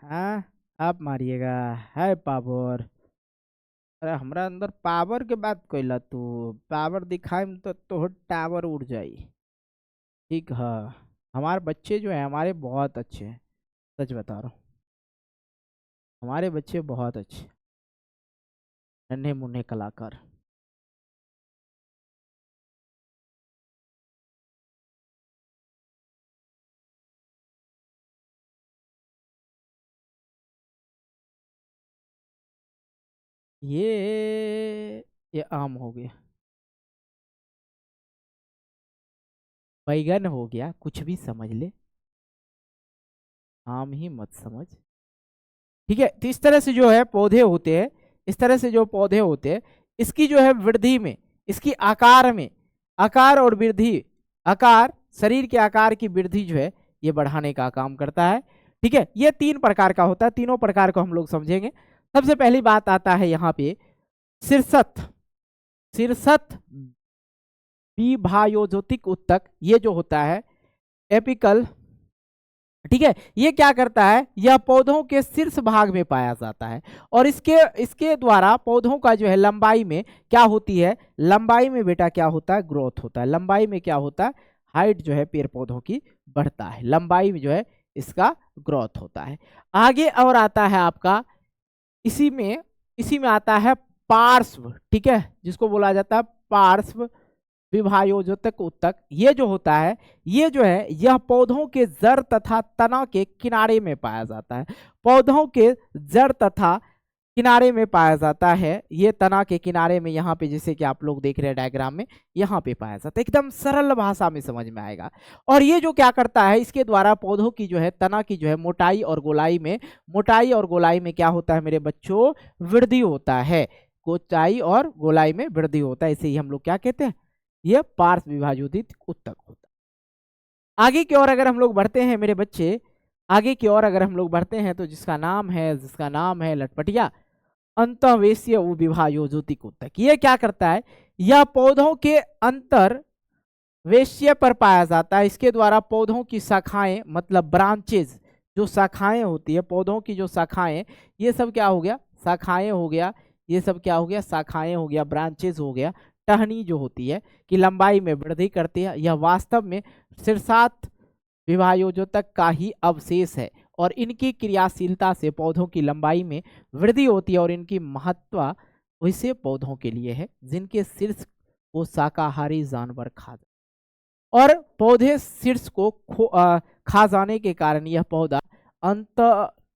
A: हाँ आप मारिएगा, है पावर। अरे हमरा अंदर पावर के बात कइला, तू पावर दिखाई तो तोहर टावर उड़ जाई। ठीक है, हमारे बच्चे जो हैं हमारे बहुत अच्छे हैं, सच बता रहा हूँ। हमारे बच्चे बहुत अच्छे, नन्हे मुन्ने कलाकार। ये आम हो गया, बैगन हो गया, कुछ भी समझ ले, आम ही मत समझ। ठीक है, तो इस तरह से जो है पौधे होते हैं, इस तरह से जो पौधे होते हैं, इसकी जो है वृद्धि में, इसकी आकार में, आकार और वृद्धि, आकार शरीर के आकार की वृद्धि जो है ये बढ़ाने का काम करता है। ठीक है, ये 3 प्रकार का होता है, तीनों प्रकार को हम लोग समझेंगे। सबसे पहली बात आता है यहाँ पे शीर्षस्थ, शीर्षस्थ विभायोज्योतिक उत्तक, ये जो होता है एपिकल। ठीक है, ये क्या करता है, यह पौधों के शीर्ष भाग में पाया जाता है, और इसके इसके द्वारा पौधों का जो है लंबाई में क्या होती है, लंबाई में बेटा क्या होता है, ग्रोथ होता है। लंबाई में क्या होता है, हाइट जो है पेड़ पौधों की बढ़ता है, लंबाई में जो है इसका ग्रोथ होता है। आगे और आता है आपका इसी में आता है पार्श्व, ठीक है, जिसको बोला जाता है पार्श्व विभायोजक उत्तक। ये जो होता है, ये जो है यह पौधों के जड़ तथा तना के किनारे में पाया जाता है। पौधों के जड़ तथा किनारे में पाया जाता है, ये तना के किनारे में, यहाँ पे जैसे कि आप लोग देख रहे हैं डायग्राम में, यहाँ पे पाया जाता है। एकदम सरल भाषा में समझ में आएगा। और ये जो क्या करता है, इसके द्वारा पौधों की जो है तना की जो है मोटाई और गोलाई में, मोटाई और गोलाई में क्या होता है मेरे बच्चों, वृद्धि होता है। मोटाई और गोलाई में वृद्धि होता है, इसे ही हम लोग क्या कहते हैं, यह पार्श्व विभाजोदित उत्तक होता है। आगे की ओर अगर हम लोग बढ़ते हैं मेरे बच्चे, आगे की ओर अगर हम लोग बढ़ते हैं तो जिसका नाम है लटपटिया अंतःवेशीय विभाजोदित उत्तक। ये क्या करता है, यह पौधों के अंतर वेश्य पर पाया जाता है। इसके द्वारा पौधों की शाखाएं, मतलब ब्रांचेज, जो शाखाएं होती है पौधों की, जो शाखाएं, ये सब क्या हो गया, शाखाएं हो गया, ये सब क्या हो गया, शाखाएं हो गया, ब्रांचेज हो गया। टहनी जो होती है कि लंबाई में वृद्धि करती है, यह वास्तव में शीर्षार्थ विभायोजक का ही अवशेष है, और इनकी क्रियाशीलता से पौधों की लंबाई में वृद्धि होती है, और इनकी महत्व वैसे पौधों के लिए है जिनके शीर्ष को शाकाहारी जानवर खा, और पौधे शीर्ष को खा जाने के कारण यह पौधा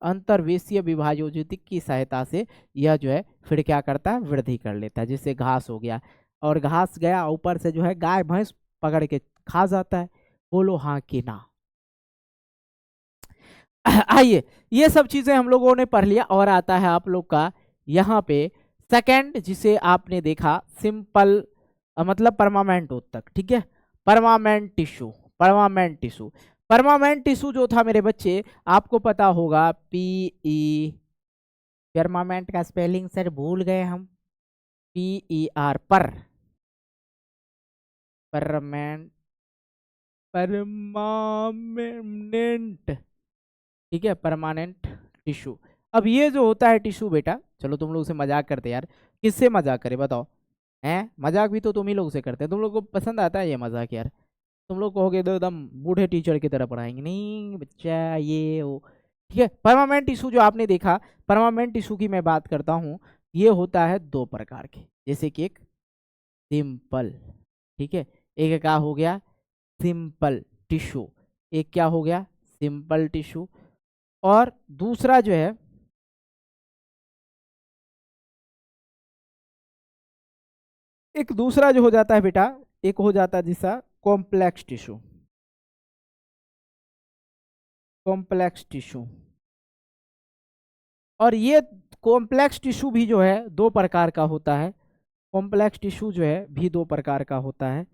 A: अंतर्वेशीय विभाजोजित की सहायता से यह जो है फिर क्या करता है, वृद्धि कर लेता है। जैसे घास हो गया, और घास गया ऊपर से जो है गाय भैंस पकड़ के खा जाता है, बोलो हाँ कि ना। आइए, ये सब चीजें हम लोगों ने पढ़ लिया, और आता है आप लोग का यहाँ पे सेकंड, जिसे आपने देखा सिंपल, मतलब परमानेंट उत्तक। ठीक है, permanent tissue, permanent tissue, permanent tissue जो था मेरे बच्चे, आपको पता होगा PE, परमानेंट का स्पेलिंग सर भूल गए हम, PER, परमानेंट, परमानेंट, ठीक है, परमानेंट टिश्यू। अब ये जो होता है टिश्यू बेटा, चलो तुम लोग से मजाक करते यार, किससे मजाक करे बताओ, हैं, मजाक भी तो तुम ही लोग से करते हैं, तुम लोग को पसंद आता है ये मजाक यार। तुम लोग कहोगे तो एकदम बूढ़े टीचर की तरह पढ़ाएंगे, नहीं बच्चा ये वो। ठीक है, परमानेंट टिश्यू जो आपने देखा, परमानेंट टिश्यू की मैं बात करता हूँ, ये होता है 2 प्रकार के, जैसे कि एक सिंपल, ठीक है, एक क्या हो गया, सिंपल टिश्यू, एक क्या हो गया, सिंपल टिश्यू, और दूसरा जो है एक दूसरा जो हो जाता है बेटा, एक हो जाता है जिसका कॉम्प्लेक्स टिश्यू, कॉम्प्लेक्स टिश्यू। और ये कॉम्प्लेक्स टिश्यू भी जो है 2 प्रकार का होता है। कॉम्प्लेक्स टिश्यू जो है भी 2 प्रकार का होता है,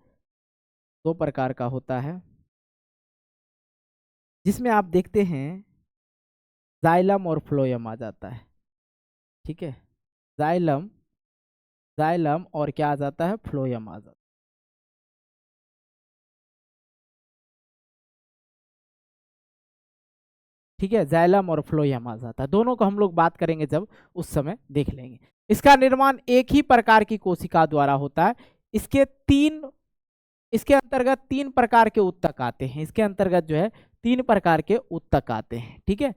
A: 2 प्रकार का होता है, जिसमें आप देखते हैं जाइलम और फ्लोएम आ जाता है। ठीक है, जाइलम, जाइलम और क्या आ जाता है, फ्लोएम आ जाता है। ठीक है, जाइलम और फ्लोएम आ जाता है, दोनों को हम लोग बात करेंगे जब उस समय देख लेंगे। इसका निर्माण एक ही प्रकार की कोशिका द्वारा होता है। इसके तीन, इसके अंतर्गत 3 प्रकार के उत्तक आते हैं। इसके अंतर्गत जो है 3 प्रकार के उत्तक आते हैं। ठीक है,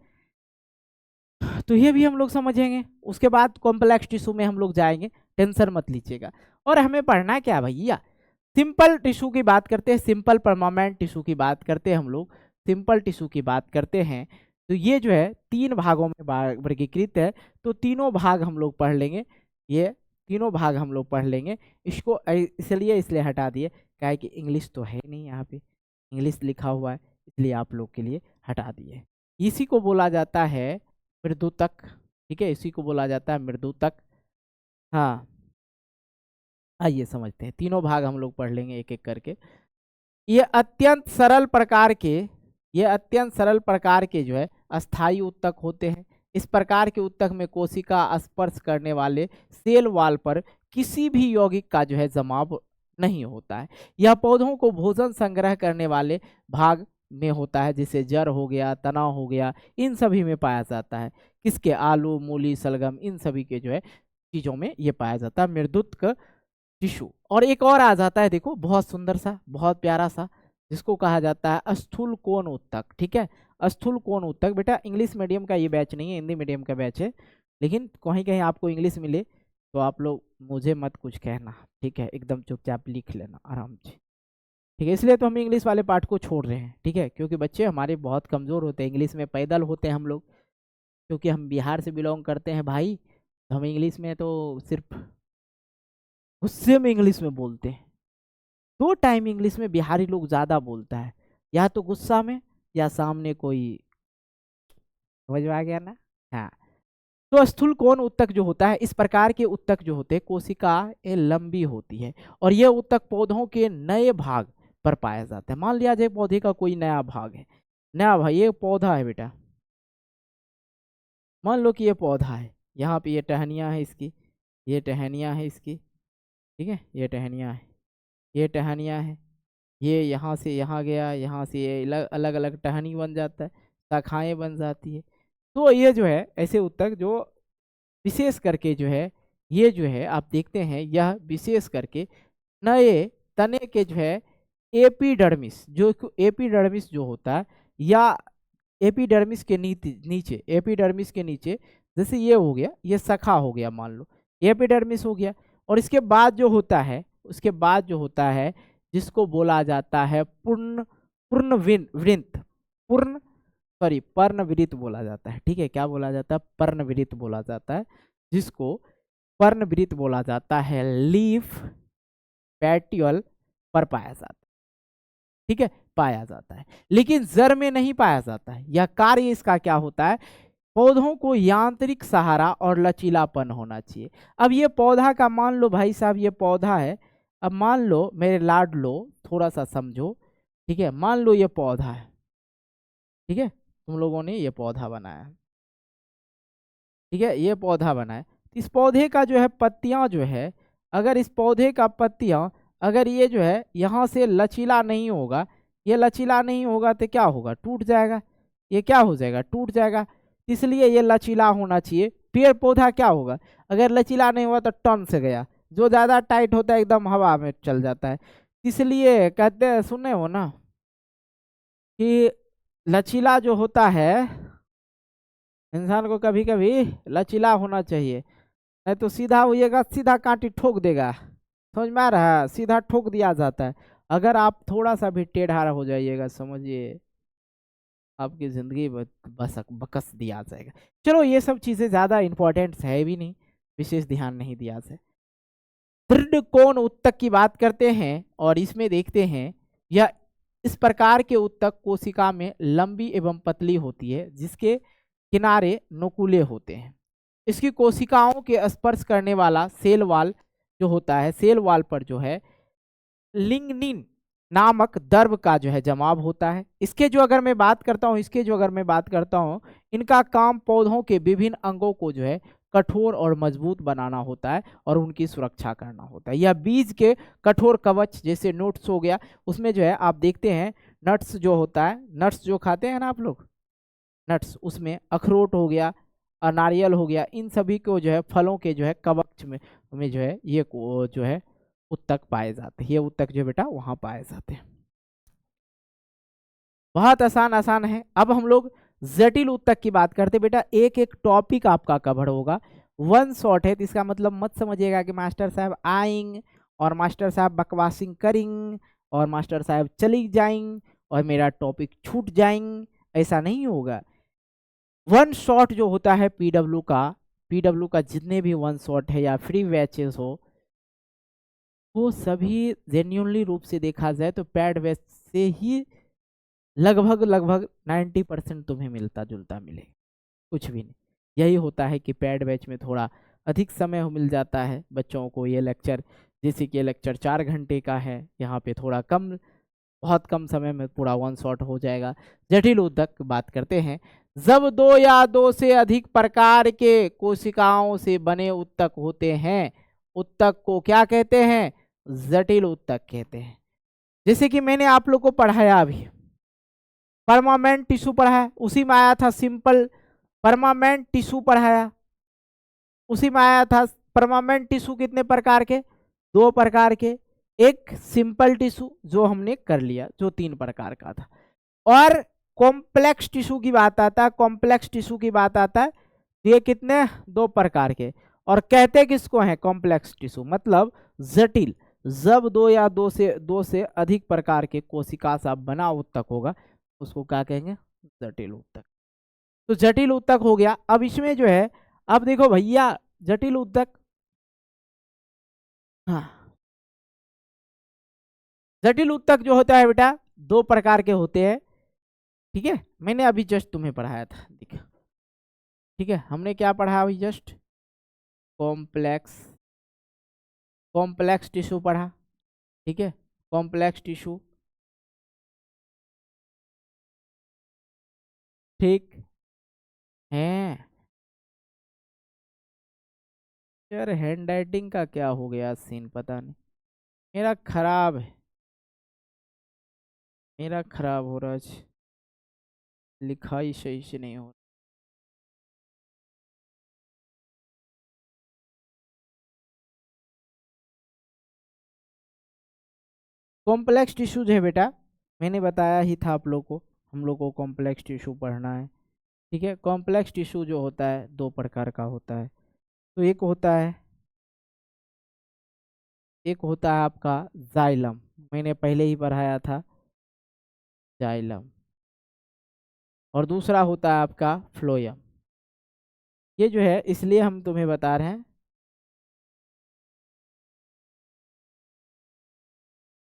A: तो ये भी हम लोग समझेंगे। उसके बाद कॉम्प्लेक्स टिश्यू में हम लोग जाएंगे, टेंशन मत लीजिएगा। और हमें पढ़ना क्या भैया, सिंपल टिश्यू की बात करते हैं, सिंपल परमानेंट टिश्यू की बात करते हैं हम लोग, सिंपल टिश्यू की बात करते हैं। तो ये जो है 3 भागों में वर्गीकृत है। तो तीनों भाग हम लोग पढ़ लेंगे, ये तीनों भाग हम लोग पढ़ लेंगे। इसको इसलिए हटा दिए, क्या है कि इंग्लिश तो है नहीं, यहाँ पे इंग्लिश लिखा हुआ है, इसलिए आप लोग के लिए हटा दिए। इसी को बोला जाता है मृदुतक। ठीक है, इसी को बोला जाता है मृदुतक। हाँ, आइए समझते हैं, तीनों भाग हम लोग पढ़ लेंगे एक एक करके। ये अत्यंत सरल प्रकार के, ये अत्यंत सरल प्रकार के जो है अस्थायी उत्तक होते हैं। इस प्रकार के उत्तक में कोशिका स्पर्श करने वाले सेल वॉल पर किसी भी यौगिक का जो है जमाव नहीं होता है। यह पौधों को भोजन संग्रह करने वाले भाग में होता है, जैसे जड़ हो गया, तना हो गया, इन सभी में पाया जाता है। किसके, आलू, मूली, सलगम, इन सभी के जो है चीजों में ये पाया जाता है मृदुत्क टिश्यू। और एक और आ जाता है, देखो बहुत सुंदर सा, बहुत प्यारा सा, जिसको कहा जाता है स्थूल कोण उत्तक। ठीक है, स्थूल कोण उत्तक। बेटा इंग्लिश मीडियम का ये बैच नहीं है, हिंदी मीडियम का बैच है, लेकिन कहीं कहीं आपको इंग्लिश मिले तो आप लोग मुझे मत कुछ कहना। ठीक है, एकदम चुपचाप लिख लेना आराम से। ठीक है, इसलिए तो हम इंग्लिश वाले पार्ट को छोड़ रहे हैं। ठीक है, क्योंकि बच्चे हमारे बहुत कमज़ोर होते हैं, इंग्लिश में पैदल होते हैं हम लोग, क्योंकि हम बिहार से बिलोंग करते हैं भाई। तो हम इंग्लिश में तो सिर्फ गुस्से में इंग्लिश में बोलते हैं। 2 टाइम इंग्लिश में बिहारी लोग ज़्यादा बोलता है, या तो गुस्सा में या सामने कोई, समझ में आ गया ना। हाँ, तो स्थूल कोण उत्तक जो होता है, इस प्रकार के उत्तक जो होते हैं, कोशिका ये लंबी होती है और यह उत्तक पौधों के नए भाग पर पाया जाता है। मान लिया जाए पौधे का कोई नया भाग है, नया भाग, ये पौधा है बेटा, मान लो कि ये पौधा है, यहाँ पे ये टहनियाँ है इसकी, ये टहनियाँ है इसकी। ठीक है, ये टहनियाँ है, ये टहनियाँ है, ये यहाँ से यहाँ गया, यहाँ से ये अलग अलग टहनी बन जाता है, शाखाएं बन जाती है। तो ये जो है ऐसे उत्तक जो विशेष करके जो है, ये जो है आप देखते हैं, यह विशेष करके नए तने के जो है एपिडर्मिस, जो एपिडर्मिस जो होता है, या एपिडर्मिस के नीचे, एपिडर्मिस के नीचे, जैसे ये हो गया, ये शाखा हो गया, मान लो एपिडर्मिस हो गया। और इसके बाद जो होता है, उसके बाद जो होता है, जिसको बोला जाता है पूर्ण पर्णविरित बोला जाता है। ठीक है, क्या बोला जाता है, पर्णविरित बोला जाता है, जिसको पर्णविरित बोला जाता है, लीफ पैट्यूल पर पाया जाता है। ठीक है, पाया जाता है, लेकिन जड़ में नहीं पाया जाता है। यह कार्य इसका क्या होता है, पौधों को यांत्रिक सहारा और लचीलापन होना चाहिए। अब ये पौधा का मान लो भाई साहब, ये पौधा है, अब मान लो मेरे लाड लो, थोड़ा सा समझो। ठीक है, मान लो ये पौधा है, ठीक है, तुम लोगों ने ये पौधा बनाया, ठीक है, ये पौधा बनाया। इस पौधे का जो है पत्तियां जो है, अगर इस पौधे का पत्तियां, अगर ये जो है यहाँ से लचीला नहीं होगा, ये लचीला नहीं होगा तो क्या होगा, टूट जाएगा, ये क्या हो जाएगा, टूट जाएगा। इसलिए ये लचीला होना चाहिए। पेड़ पौधा क्या होगा, अगर लचीला नहीं हुआ तो टन से गया, जो ज़्यादा टाइट होता है एकदम हवा में चल जाता है। इसलिए कहते हैं, सुने हो ना, कि लचीला जो होता है, इंसान को कभी कभी लचीला होना चाहिए, नहीं तो सीधा होइएगा, सीधा कांटी ठोक देगा। समझ में आ रहा है, सीधा ठोक दिया जाता है। अगर आप थोड़ा सा भी टेढ़ा हो जाइएगा, समझिए आपकी जिंदगी बकस दिया जाएगा। चलो ये सब चीजें ज्यादा इंपॉर्टेंट है भी नहीं, विशेष ध्यान नहीं दिया जाए। दृढ़ कोण उत्तक की बात करते हैं और इसमें देखते हैं, यह इस प्रकार के उत्तक कोशिका में लंबी एवं पतली होती है, जिसके किनारे नुकीले होते हैं। इसकी कोशिकाओं के स्पर्श करने वाला सेल वाल जो होता है, सेल वाल पर जो है लिग्निन नामक द्रव का जो है जमाव होता है। इसके जो अगर मैं बात करता हूँ, इनका काम पौधों के विभिन्न अंगों को जो है कठोर और मजबूत बनाना होता है और उनकी सुरक्षा करना होता है। यह बीज के कठोर कवच, जैसे नट्स हो गया, उसमें जो है आप देखते हैं नट्स जो होता है, नट्स जो खाते हैं ना आप लोग, नट्स, उसमें अखरोट हो गया और नारियल हो गया, इन सभी को जो है फलों के जो है कवच में जो है ये जो है उत्तक पाए जाते हैं। ये उत्तक जो बेटा वहां पाए जाते हैं। बहुत आसान है। अब हम लोग जटिल उत्तक की बात करते बेटा। एक एक टॉपिक आपका कवर होगा, वन शॉट है, तो इसका मतलब मत समझिएगा कि मास्टर साहब आएंगे और मास्टर साहब बकवासिंग करेंगे और मास्टर साहब चली जाएंगे और मेरा टॉपिक छूट जाएंगे, ऐसा नहीं होगा। वन शॉट जो होता है पीडब्ल्यू का जितने भी वन शॉट है या फ्री बैचेस हो, वो सभी जेन्युइनली रूप से देखा जाए तो पैड बैच से ही लगभग 90% तुम्हें मिलता जुलता मिलेगा, कुछ भी नहीं। यही होता है कि पैड बैच में थोड़ा अधिक समय मिल जाता है बच्चों को। ये लेक्चर, जैसे कि ये लेक्चर 4 घंटे का है, यहाँ पे थोड़ा कम, बहुत कम समय में पूरा वन शॉट हो जाएगा। जटिल उत्तक बात करते हैं। जब 2 या 2 से अधिक प्रकार के कोशिकाओं से बने उत्तक होते हैं, उत्तक को क्या कहते हैं? जटिल उत्तक कहते हैं। जैसे कि मैंने आप लोग को पढ़ाया अभी, परमानेंट टिश्यू पढ़ाया, उसी में आया था सिंपल परमानेंट टिश्यू पढ़ाया, उसी में आया था परमानेंट टिश्यू कितने प्रकार के? 2 प्रकार के। एक सिंपल टिश्यू जो हमने कर लिया, जो 3 प्रकार का था, और कॉम्प्लेक्स टिश्यू की बात आता है, कॉम्प्लेक्स टिश्यू की बात आता है, ये कितने? 2 प्रकार के। और कहते किसको हैं? कॉम्प्लेक्स टिश्यू, मतलब जटिल। जब 2 या 2 से अधिक प्रकार के कोशिका से बना उत्तक होगा, उसको क्या कहेंगे? जटिल उत्तक। तो जटिल उत्तक हो गया। अब इसमें जो है, अब देखो भैया, जटिल उत्तक, हाँ, जटिल उत्तक जो होता है बेटा 2 प्रकार के होते हैं, ठीक है। मैंने अभी जस्ट तुम्हें पढ़ाया था, देखो, ठीक है। हमने क्या पढ़ा अभी जस्ट? कॉम्प्लेक्स टिश्यू पढ़ा, ठीक है। कॉम्प्लेक्स टिश्यू, ठीक है। यार हैंड राइटिंग का क्या हो गया सीन, पता नहीं, मेरा खराब है, मेरा खराब हो रहा है, लिखाई सही से नहीं हो। कॉम्प्लेक्स टिश्यूज है बेटा, मैंने बताया ही था आप लोग को, हम लोग को कॉम्प्लेक्स टिश्यू पढ़ना है, ठीक है। कॉम्प्लेक्स टिश्यू जो होता है 2 प्रकार का होता है। तो एक होता है आपका जाइलम, मैंने पहले ही पढ़ाया था, जाइलम। और दूसरा होता है आपका फ्लोयम। ये जो है इसलिए हम तुम्हें बता रहे हैं,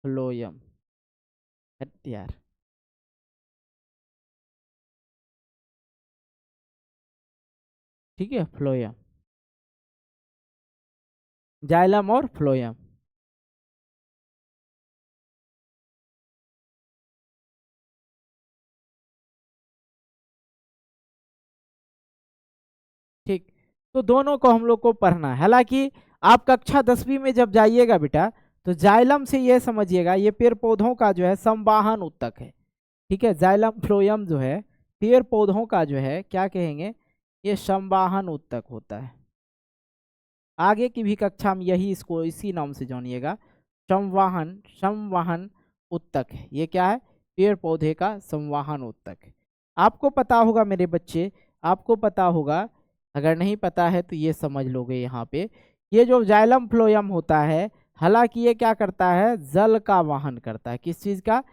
A: फ्लोयम, यार, ठीक है, फ्लोयम, जाइलम और फ्लोयम। ठीक, तो दोनों को हम लोग को पढ़ना है। हालांकि आप कक्षा 10वीं में जब जाइएगा बेटा, तो जाइलम से ये समझिएगा, ये पेड़ पौधों का जो है संवाहन उत्तक है, ठीक है। जाइलम फ्लोयम जो है पेड़ पौधों का जो है क्या कहेंगे? ये संवाहन उत्तक होता है। आगे की भी कक्षा में यही इसको इसी नाम से जानिएगा, संवाहन उत्तक है। ये क्या है? पेड़ पौधे का संवाहन उत्तक है। आपको पता होगा मेरे बच्चे, आपको पता होगा, अगर नहीं पता है तो ये समझ लोगे यहाँ पे। ये जो जाइलम फ्लोयम होता है, हालांकि ये क्या करता है? जल का वहन करता है। किस चीज का?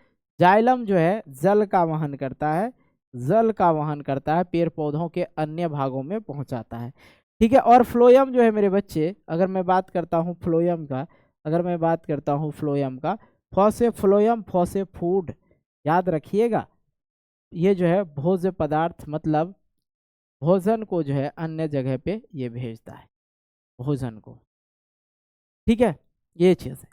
A: जाइलम जो है जल का वहन करता है, जल का वहन करता है, पेड़ पौधों के अन्य भागों में पहुंचाता है, ठीक है। और फ्लोयम जो है मेरे बच्चे, अगर मैं बात करता हूँ फ्लोयम का, अगर मैं बात करता हूँ फ्लोयम का, फॉसे फ्लोयम फॉसे फूड, याद रखिएगा, ये जो है भोज्य पदार्थ मतलब भोजन को जो है अन्य जगह पे ये भेजता है, भोजन को। ठीक है, ये चीज है।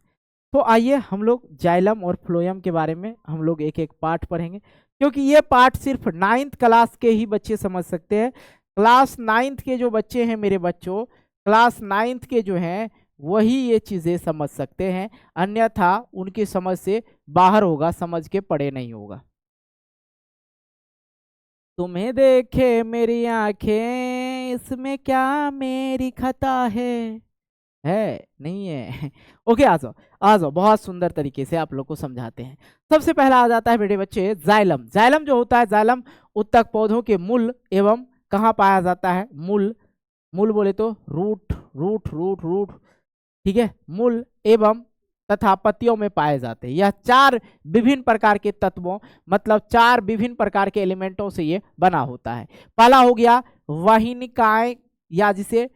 A: तो आइए हम लोग जाइलम और फ्लोएम के बारे में हम लोग एक एक पार्ट पढ़ेंगे, क्योंकि ये पार्ट सिर्फ 9th क्लास के ही बच्चे समझ सकते हैं। क्लास 9th के जो बच्चे हैं मेरे बच्चों, क्लास 9th के जो हैं वही ये चीजें समझ सकते हैं, अन्यथा उनकी समझ से बाहर होगा, समझ के पढ़े नहीं होगा। तुम्हें देखे मेरी आंखें, इसमें क्या मेरी खता है नहीं है। ओके, आ जाओ आ जाओ, बहुत सुंदर तरीके से आप लोग को समझाते हैं। सबसे पहला आ जाता है बेटे बच्चे जाइलम। जाइलम जो होता है, जाइलम उत्तक पौधों के मूल एवं कहाँ पाया जाता है, मूल, मूल बोले तो रूट रूट रूट रूट, ठीक है, मूल एवं तथा पत्तियों में पाए जाते हैं। यह 4 विभिन्न प्रकार के तत्वों मतलब 4 विभिन्न प्रकार के एलिमेंटों से ये बना होता है। पहला हो गया वाहिनिकाएं, या जिसे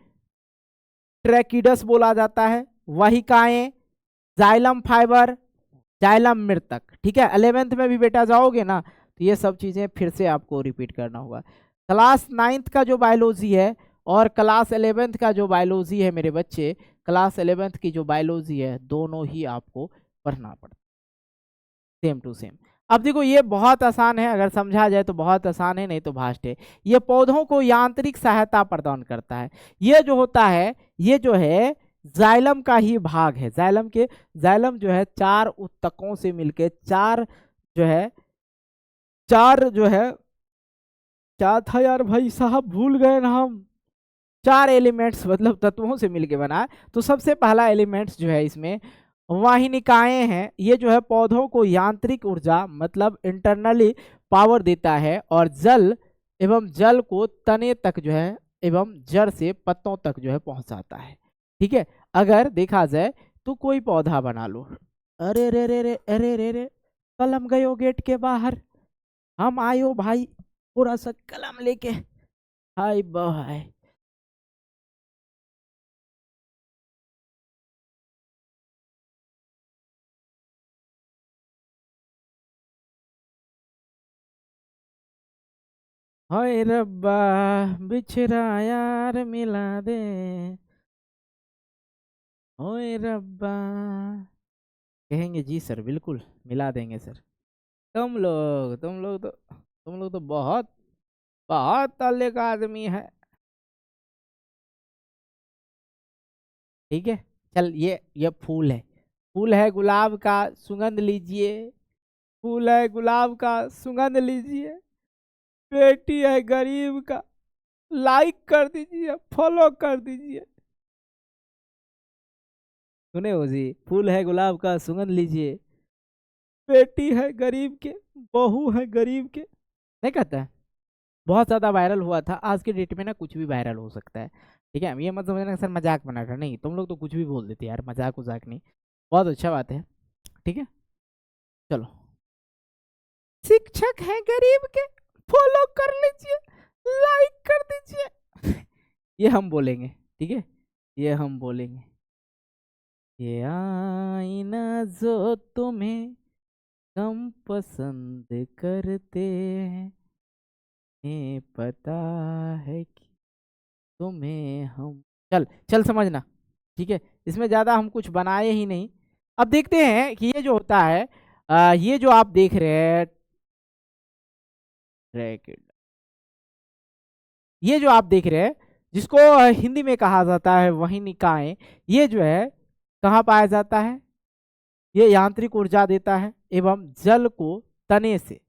A: ट्रैकिडस बोला जाता है, वाहिकाएं, जाइलम फाइबर, जाइलम मृतक। ठीक है, 11th में भी बेटा जाओगे ना तो ये सब चीजें फिर से आपको रिपीट करना होगा। क्लास 9th का जो बायोलॉजी है और क्लास 11th का जो बायोलॉजी है मेरे बच्चे, क्लास 11th की जो बायोलॉजी है दोनों ही आपको पढ़ना पड़ता है, सेम टू सेम। अब देखो ये बहुत आसान है, अगर समझा जाए तो बहुत आसान है, नहीं तो भास्ट है। ये पौधों को यांत्रिक सहायता प्रदान करता है। ये जो होता है ये जो है जाइलम का ही भाग है। जाइलम के, जाइलम जो है 4 उत्तकों से मिलके 4 जो है, 4 जो है, क्या था यार भाई साहब, भूल गए ना हम, 4 एलिमेंट्स मतलब तत्वों से मिलके बना है। तो सबसे पहला एलिमेंट्स जो है इसमें वाहिनिकाएं हैं। ये जो है पौधों को यांत्रिक ऊर्जा मतलब इंटरनली पावर देता है और जल एवं जल को तने तक जो है एवं जड़ से पत्तों तक जो है पहुंचाता है। ठीक है, अगर देखा जाए तो कोई पौधा बना लो, अरे रे रे रे अरे रे रे, कलम गयो गेट के बाहर, हम आयो भाई पूरा सा कलम लेके, हाय बाय। हाय रब्बा बिछड़ा यार मिला दे, ओए रब्बा। कहेंगे जी सर, बिल्कुल मिला देंगे सर। तुम लोग तो बहुत बहुत ताले का आदमी है। ठीक है, चल ये फूल है, फूल है गुलाब का, सुगंध लीजिए, फूल है गुलाब का, सुगंध लीजिए, बेटी है गरीब का, लाइक कर दीजिए, फॉलो कर दीजिए। सुने हो जी, फूल है गुलाब का, सुगंध लीजिए, बेटी है गरीब के, बहू है गरीब के, नहीं कहता है। बहुत ज़्यादा वायरल हुआ था। आज के डेट में ना कुछ भी वायरल हो सकता है। ठीक है, ये मत समझना सर मजाक बना रहा, नहीं, तुम लोग तो कुछ भी बोल देते यार, मजाक उजाक नहीं, बहुत अच्छा बात है। ठीक है, चलो, शिक्षक है गरीब के, फॉलो कर लीजिए, लाइक कर दीजिए। ये हम बोलेंगे, ठीक है, ये हम बोलेंगे। ये आईना जो तुम्हें कम पसंद करते हैं, पता है कि तुम्हें हम, चल चल समझना। ठीक है, इसमें ज्यादा हम कुछ बनाए ही नहीं। अब देखते हैं कि ये जो होता है ये जो आप देख रहे हैं ब्रैकेट, ये जो आप देख रहे हैं जिसको हिंदी में कहा जाता है वहिनिकाएं, ये जो है कहाँ पाया जाता है, ये यांत्रिक ऊर्जा देता है एवं जल को तने से,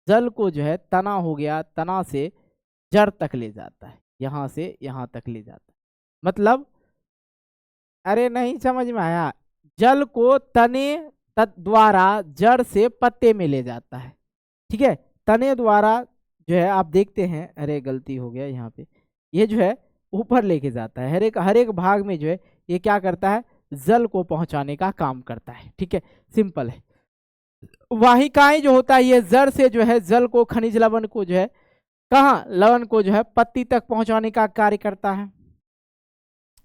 A: जल को जो है तना हो गया, तना से जड़ तक ले जाता है, यहाँ से यहाँ तक ले जाता है। मतलब अरे नहीं समझ में आया, जल को तने द्वारा जड़ से पत्ते में ले जाता है। ठीक है, तने द्वारा जो है आप देखते हैं, अरे गलती हो गया यहाँ पे, ये जो है ऊपर लेके जाता है, हर एक भाग में जो है ये क्या करता है, जल को पहुंचाने का काम करता है। ठीक है, सिंपल है। वाहिकाएं जो होता है ये जड़ से जो है जल को, खनिज लवण को जो है कहाँ, लवण को जो है पत्ती तक पहुंचाने का कार्य करता है।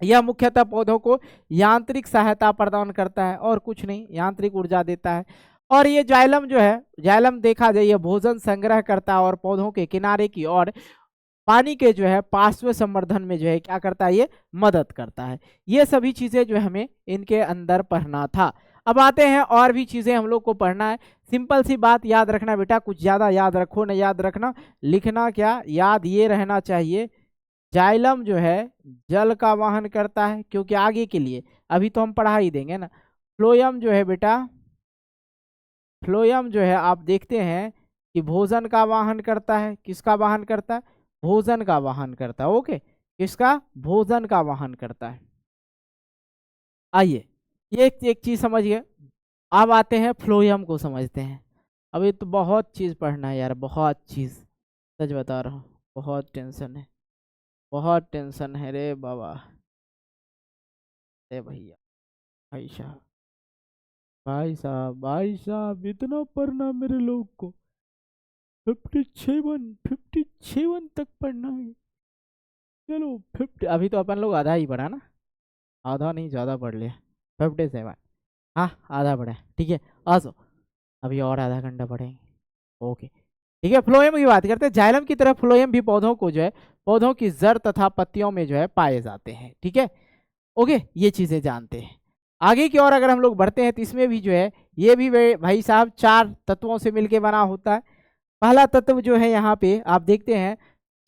A: यह मुख्यतः पौधों को यांत्रिक सहायता प्रदान करता है और कुछ नहीं, यांत्रिक ऊर्जा देता है। और ये जाइलम जो है, जाइलम देखा जाए ये भोजन संग्रह करता है और पौधों के किनारे की ओर पानी के जो है पार्श्व संवर्धन में जो है क्या करता है, ये मदद करता है। ये सभी चीजें जो है हमें इनके अंदर पढ़ना था। अब आते हैं और भी चीजें हम लोग को पढ़ना है। सिंपल सी बात याद रखना बेटा, कुछ ज्यादा याद रखो ना, याद रखना, लिखना क्या, याद ये रहना चाहिए, जाइलम जो है जल का वहन करता है, क्योंकि आगे के लिए अभी तो हम पढ़ा ही देंगे ना। फ्लोयम जो है बेटा, फ्लोयम जो है आप देखते हैं कि भोजन का वाहन करता है। किसका वाहन करता है? भोजन का वाहन करता है। ओके, किसका? भोजन का वाहन करता है। आइए, ये एक चीज समझ गए। अब आते हैं फ्लोयम को समझते हैं। अभी तो बहुत चीज पढ़ना है यार, बहुत चीज, सच बता रहा हूँ, बहुत टेंशन है, बहुत टेंशन है रे बाबा, अरे भैया, भाई साहब, भाई साहब, भाई साहब, इतना पढ़ना मेरे लोग को, 57 तक पढ़ना है। चलो 50, अभी तो अपन लोग आधा ही पढ़ा ना, आधा नहीं ज़्यादा पढ़ लिया, 57, हाँ आधा पढ़ा है, ठीक है। आ जाओ, अभी और आधा घंटा पढ़ेंगे। ओके, ठीक है। फ्लोएम की बात करते हैं। जाइलम की तरह फ्लोएम भी पौधों को जो है, पौधों की जड़ तथा पत्तियों में जो है पाए जाते हैं, ठीक है। ओके, ये चीज़ें जानते हैं। आगे की ओर अगर हम लोग बढ़ते हैं तो इसमें भी जो है, ये भी भाई साहब 4 तत्वों से मिलकर बना होता है। पहला तत्व जो है यहाँ पे आप देखते हैं,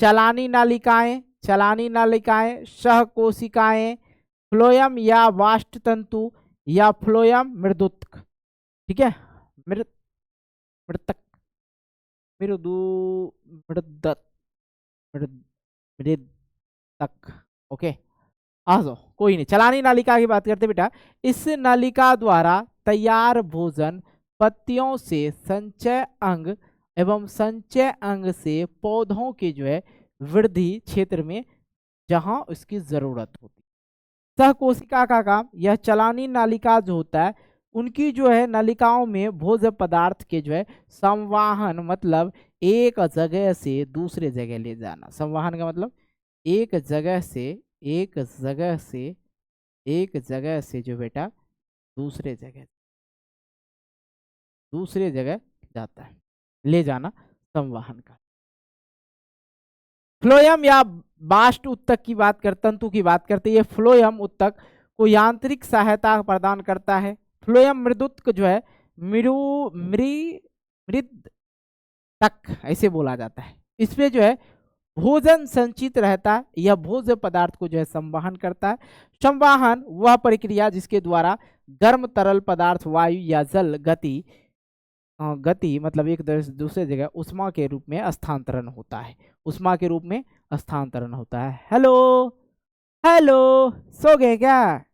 A: चलानी नालिकाएं, चलानी नालिकाएं, सहकोशिकाएं, फ्लोयम या वाष्ट तंतु या फ्लोयम मृदुत्क, ठीक है, मृत मृतक, मृदु, मृदत, मृद, मृदक। ओके, आ जाओ, कोई नहीं, चलानी नालिका की बात करते बेटा। इस नालिका द्वारा तैयार भोजन पत्तियों से संचय अंग एवं संचय अंग से पौधों के जो है वृद्धि क्षेत्र में जहां उसकी जरूरत होती है। सहकोशिका का काम, यह चलानी नालिका जो होता है उनकी जो है नलिकाओं में भोज्य पदार्थ के जो है संवाहन, मतलब एक जगह से दूसरे जगह ले जाना। संवाहन का मतलब एक जगह से, एक जगह से, एक जगह से जो बेटा दूसरे जगह, दूसरे जगह जाता है, ले जाना, संवाहन का। फ्लोयम या बास्ट उत्तक की बात कर, तंतु की बात करते हैं, ये फ्लोयम उत्तक को यांत्रिक सहायता प्रदान करता है। फ्लोयम मृदुत्क जो है मृदु, मृद तक ऐसे बोला जाता है। इसमें जो है भोजन संचित रहता है, यह भोज्य पदार्थ को जो है संवाहन करता है। संवाहन वह प्रक्रिया जिसके द्वारा गर्म तरल पदार्थ वायु या जल गति, गति मतलब एक दूसरे जगह उष्मा के रूप में स्थानांतरण होता है, उष्मा के रूप में स्थानांतरण होता है। हेलो, हेलो, सो गए क्या?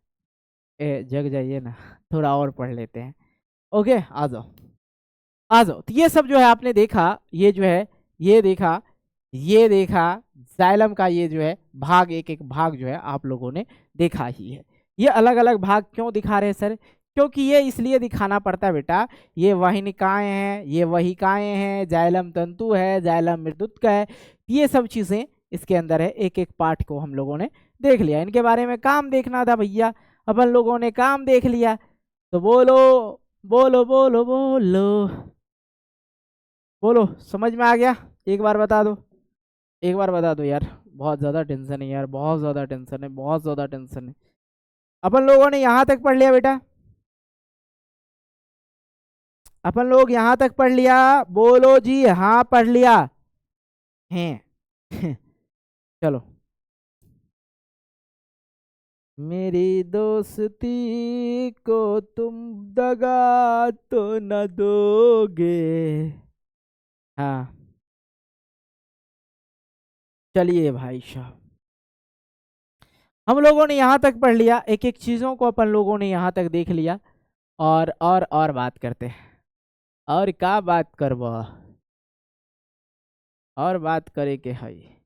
A: जग जाइए ना, थोड़ा और पढ़ लेते हैं। ओके, आ जाओ, आ जाओ। तो ये सब जो है आपने देखा, ये जो है, ये देखा, ये देखा, जाइलम का ये जो है भाग, एक एक भाग जो है आप लोगों ने देखा ही है। ये अलग अलग भाग क्यों दिखा रहे हैं सर? क्योंकि ये इसलिए दिखाना पड़ता है बेटा, ये वाहिनिकाएं हैं, ये वहिकाएं हैं, जाइलम तंतु है, जाइलम मृदुत्क है, ये सब चीजें इसके अंदर है। एक एक पार्ट को हम लोगों ने देख लिया, इनके बारे में काम देखना था भैया, अपन लोगों ने काम देख लिया। तो बोलो बोलो बोलो बोलो बोलो, समझ में आ गया? एक बार बता दो, एक बार बता दो यार, बहुत ज़्यादा टेंशन है यार, बहुत ज़्यादा टेंशन है, बहुत ज़्यादा टेंशन है। अपन लोगों ने यहाँ तक पढ़ लिया बेटा, अपन लोग यहाँ तक पढ़ लिया, बोलो जी हाँ पढ़ लिया हैं चलो, मेरी दोस्ती को तुम दगा तो न दोगे। हाँ, चलिए भाई साहब, हम लोगों ने यहाँ तक पढ़ लिया, एक एक चीज़ों को अपन लोगों ने यहाँ तक देख लिया। और बात करते हैं, और क्या बात करबो, और बात करे के है।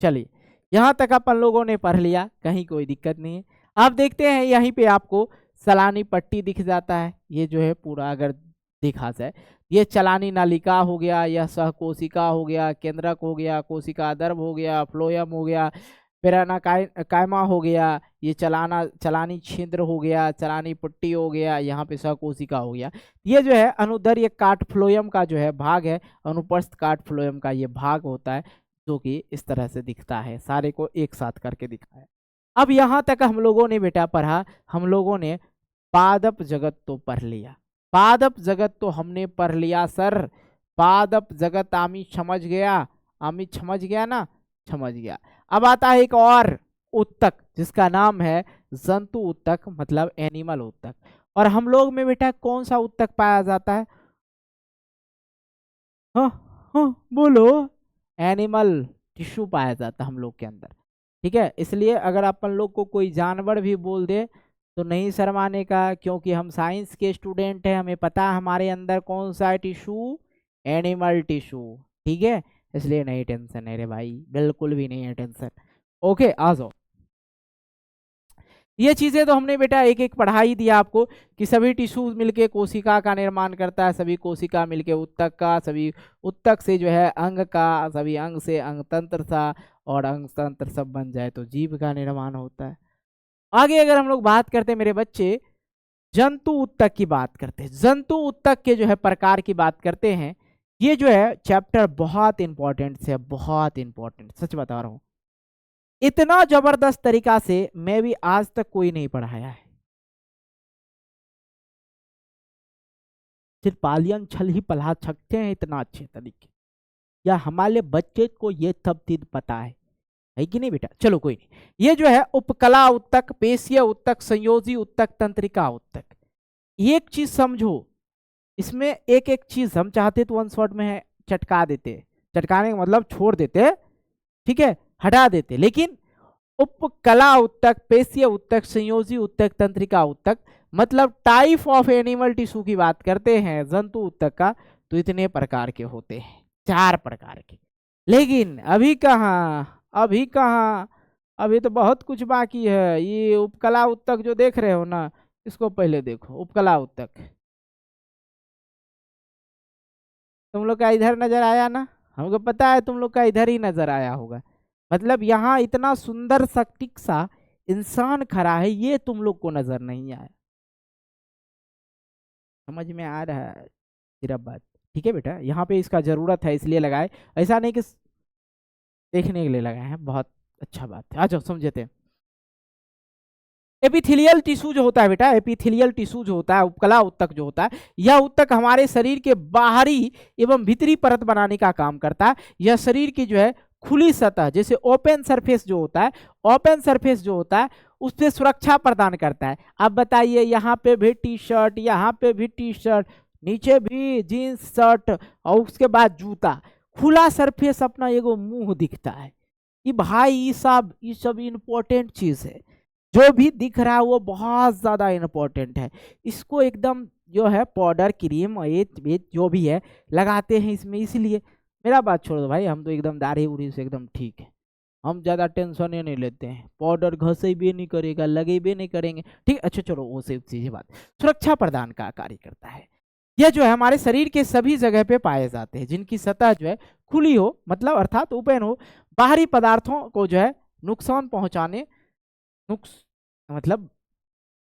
A: चलिए, यहाँ तक अपन लोगों ने पढ़ लिया, कहीं कोई दिक्कत नहीं है। आप देखते हैं यहीं पे आपको सलानी पट्टी दिख जाता है, ये जो है पूरा अगर देखा जाए, ये चलानी नालिका हो गया, यह सहकोशिका हो गया, केंद्रक हो गया, कोशिका दर्भ हो गया, फ्लोयम हो गया, पेराना कायमा हो गया, ये चलानी छिद्र हो गया, चलानी पट्टी हो गया, यहाँ पे सहकोशिका हो गया। ये जो है अनुदैर्ध्य काट फ्लोएम का जो है भाग है, अनुप्रस्थ काट फ्लोएम का ये भाग होता है, जो कि इस तरह से दिखता है। सारे को एक साथ करके दिखा है। अब यहाँ तक हम लोगों ने बेटा पढ़ा, हम लोगों ने पादप जगत तो पढ़ लिया, पादप जगत तो हमने पढ़ लिया सर। पादप जगत आमी समझ गया, आमी समझ गया ना, समझ गया। अब आता है एक और उत्तक, जिसका नाम है जंतु उत्तक, मतलब एनिमल उत्तक। और हम लोग में बेटा कौन सा उत्तक पाया जाता है? हाँ हाँ बोलो। एनिमल टिश्यू पाया जाता है हम लोग के अंदर, ठीक है। इसलिए अगर अपन लोग को कोई जानवर भी बोल दे तो नहीं शर्माने का, क्योंकि हम साइंस के स्टूडेंट हैं, हमें पता है हमारे अंदर कौन सा है टिश्यू, एनिमल टिश्यू, ठीक है। इसलिए नहीं टेंशन है रे भाई, बिल्कुल भी नहीं है टेंशन। ओके आ जाओ। ये चीजें तो हमने बेटा एक एक पढ़ा ही दिया आपको कि सभी टिश्यू मिलके कोशिका का निर्माण करता है, सभी कोशिका मिलके उत्तक का, सभी उत्तक से जो है अंग का, सभी अंग से अंग तंत्र सा, और अंग तंत्र सब बन जाए तो जीव का निर्माण होता है। आगे अगर हम लोग बात करते हैं मेरे बच्चे, जंतु उत्तक की बात करते हैं, जंतु उत्तक के जो है प्रकार की बात करते हैं। ये जो है चैप्टर बहुत इंपॉर्टेंट है, बहुत इंपॉर्टेंट, सच बता रहा हूं। इतना जबरदस्त तरीका से मैं भी आज तक कोई नहीं पढ़ाया है। सिर्फ पालियन छल ही पढ़ा सकते हैं इतना अच्छे तरीके, या हमारे बच्चे को ये सब चीज पता है कि नहीं बेटा? चलो कोई नहीं। ये जो है उपकला उत्तक, पेशीय उत्तक, संयोजी उत्तक, तंत्रिका उत्तक। एक चीज समझो, इसमें एक एक चीज हम चाहते तो वन शॉट में चटका देते, चटकाने का मतलब छोड़ देते, ठीक है, हटा देते। लेकिन उपकला उत्तक, पेशीय उत्तक, संयोजी उत्तक, तंत्रिका उत्तक, मतलब टाइप ऑफ एनिमल टिश्यू की बात करते हैं जंतु उत्तक का, तो इतने प्रकार के होते हैं, 4 प्रकार के। लेकिन अभी कहाँ, अभी कहाँ, अभी तो बहुत कुछ बाकी है। ये उपकला उत्तक जो देख रहे हो ना, इसको पहले देखो। उपकला उत्तक तुम लोग का इधर नजर आया ना, हमको पता है तुम लोग का इधर ही नजर आया होगा। मतलब यहाँ इतना सुंदर सटीक सा इंसान खड़ा है, ये तुम लोग को नजर नहीं आया। समझ में आ रहा है सिर्फ बात, ठीक है बेटा? यहाँ पे इसका जरूरत है इसलिए लगाए, ऐसा नहीं कि देखने के लिए लगाए हैं। बहुत अच्छा बात है, आ जाओ समझते हैं। एपिथेलियल टिश्यू जो होता है बेटा, एपिथेलियल टिश्यू जो होता है, उपकला उत्तक जो होता है, यह उत्तक हमारे शरीर के बाहरी एवं भीतरी परत बनाने का काम करता है। यह शरीर की जो है खुली सतह, जैसे ओपन सरफेस जो होता है, ओपन सरफेस जो होता है उससे सुरक्षा प्रदान करता है। अब बताइए, यहाँ पे भी टी शर्ट, यहाँ पे भी टी शर्ट, नीचे भी जीन्स शर्ट, और उसके बाद जूता, खुला सरफेस अपना एगो मुंह दिखता है कि भाई ये सब इम्पोर्टेंट चीज है। जो भी दिख रहा है वो बहुत ज्यादा इम्पोर्टेंट है। इसको एकदम जो है पाउडर क्रीम ये जो भी है लगाते हैं इसमें, इसलिए मेरा बात छोड़ दो भाई, हम तो एकदम दाढ़ी उड़ी से एकदम ठीक है, हम ज्यादा टेंशन ही नहीं लेते हैं। पाउडर घसे भी नहीं करेगा, लगे भी नहीं करेंगे, ठीक। अच्छा चलो वो से सीधी बात, सुरक्षा प्रदान का कार्य करता है। यह जो है हमारे शरीर के सभी जगह पे पाए जाते हैं जिनकी सतह जो है खुली हो, मतलब अर्थात ओपन हो, बाहरी पदार्थों को जो है नुकसान पहुंचाने, नुक्स मतलब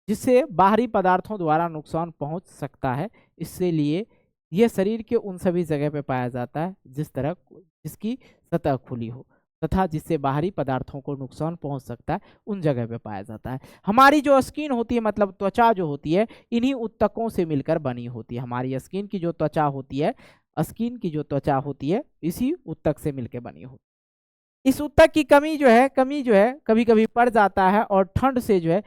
A: जिससे बाहरी पदार्थों द्वारा नुकसान पहुंच सकता है, इससे लिए यह शरीर के उन सभी जगह पे पाया जाता है जिसकी सतह खुली हो तथा जिससे बाहरी पदार्थों को नुकसान पहुंच सकता है, उन जगह पे पाया जाता है। हमारी जो स्किन होती है, मतलब त्वचा जो होती है, इन्हीं उत्तकों से मिलकर बनी होती है। हमारी स्किन की जो त्वचा होती है, स्किन की जो त्वचा होती है इसी उत्तक से मिलकर बनी होती है। इस उत्तक की कमी जो है कभी कभी पड़ जाता है, और ठंड से जो है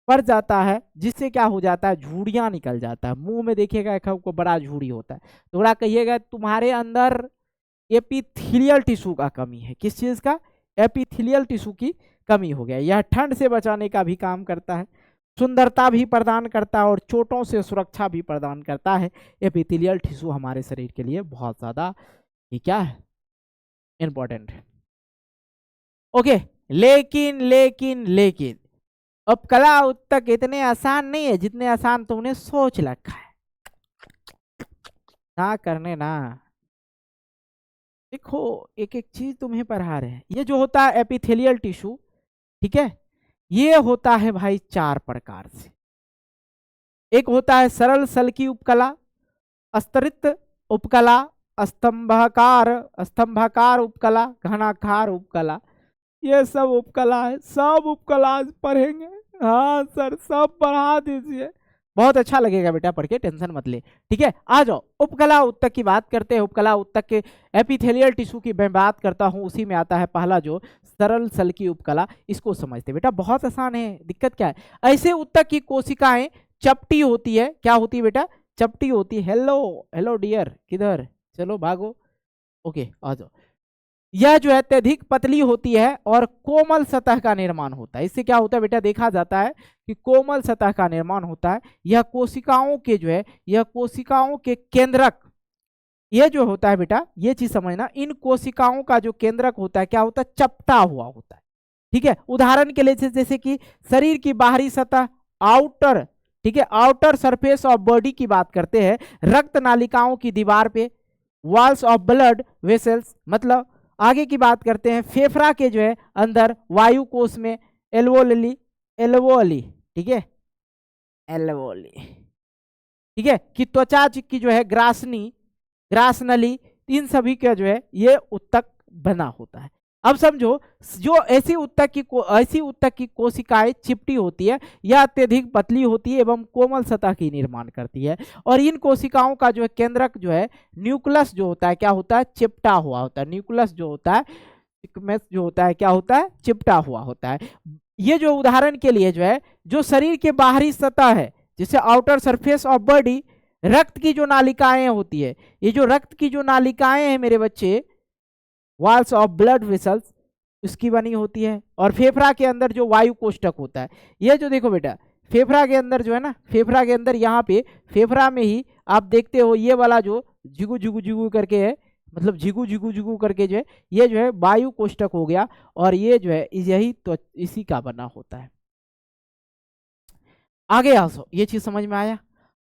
A: पड़ जाता है, जिससे क्या हो जाता है, झुर्रियां निकल जाता है। मुंह में देखिएगा एक आपको बड़ा झुर्री होता है, थोड़ा कहिएगा तुम्हारे अंदर एपिथेलियल टिश्यू का कमी है। किस चीज का? एपिथेलियल टिश्यू की कमी हो गया। यह ठंड से बचाने का भी काम करता है, सुंदरता भी प्रदान करता है, और चोटों से सुरक्षा भी प्रदान करता है। एपिथेलियल टिश्यू हमारे शरीर के लिए बहुत ज्यादा ये क्या है, इंपॉर्टेंट है। ओके, लेकिन लेकिन लेकिन अब कला उत्तक इतने आसान नहीं है जितने आसान तुमने सोच रखा है। ना करने ना, देखो एक एक चीज तुम्हें पढ़ा रहे हैं। ये जो होता है एपिथेलियल टिश्यू, ठीक है, ये होता है भाई चार प्रकार से। एक होता है सरल सल की उपकला, स्तरित उपकला, स्तंभाकार स्तंभाकार उपकला, घनाकार उपकला। ये सब उपकला है, सब उपकला आज पढ़ेंगे। हाँ सर सब पढ़ा दीजिए, बहुत अच्छा लगेगा बेटा पढ़ के, टेंशन मत ले। ठीक है, आ जाओ उपकला उत्तक की बात करते हैं। उपकला उत्तक के एपिथेलियल टिश्यू की मैं बात करता हूँ, उसी में आता है पहला जो सरल सल की उपकला। इसको समझते बेटा, बहुत आसान है, दिक्कत क्या है। ऐसे उत्तक की कोशिकाएं चपटी होती है, क्या होती है बेटा, चपटी होती है। हेलो हेलो डियर, किधर, चलो भागो, ओके आ जाओ। यह जो है अत्यधिक पतली होती है और कोमल सतह का निर्माण होता है। इससे क्या होता है बेटा, देखा जाता है कि कोमल सतह का निर्माण होता है। यह कोशिकाओं के जो है, यह कोशिकाओं के केंद्रक, यह जो होता है बेटा, ये चीज समझना, इन कोशिकाओं का जो केंद्रक होता है क्या होता है, चपटा हुआ होता है। ठीक है, उदाहरण के लिए जैसे कि शरीर की बाहरी सतह, आउटर, ठीक है, आउटर सरफेस ऑफ बॉडी की बात करते हैं। रक्त नालिकाओं की दीवार पे, वॉल्स ऑफ ब्लड वेसल्स, मतलब आगे की बात करते हैं फेफड़ा के जो है अंदर वायु कोष में, एल्वोली, एल्वोली, ठीक है, एल्वोली, ठीक है, कि त्वचा की जो है ग्रासनी, ग्रास नली, इन सभी का जो है ये उत्तक बना होता है। अब समझो, जो ऐसी उत्तक की कोशिकाएं चिपटी होती है, यह अत्यधिक पतली होती है एवं कोमल सतह की निर्माण करती है। और इन कोशिकाओं का जो है केंद्रक जो है, न्यूक्लियस जो होता है क्या होता है, चिपटा हुआ होता है। न्यूक्लियस जो होता है, जो होता है क्या होता है, चिपटा हुआ होता है। ये जो उदाहरण के लिए जो है, जो शरीर के बाहरी सतह है, जैसे आउटर सरफेस ऑफ बॉडी, रक्त की जो नालिकाएं होती है, ये जो रक्त की जो नालिकाएं हैं मेरे बच्चे, वॉल्स ऑफ ब्लड वेसल्स, उसकी बनी होती है। और फेफड़ा के अंदर जो वायु कोष्ठक होता है, ये जो देखो बेटा, फेफड़ा के अंदर जो है ना, फेफड़ा के अंदर यहाँ पे फेफड़ा में ही आप देखते हो ये वाला जो झिगु झिगु झिगु करके है, मतलब झिगु झिगु झिगु करके जो है, ये जो है वायु कोष्ठक हो गया। और ये जो है यही तो इसी का बना होता है। आगे आ सो, ये चीज समझ में आया।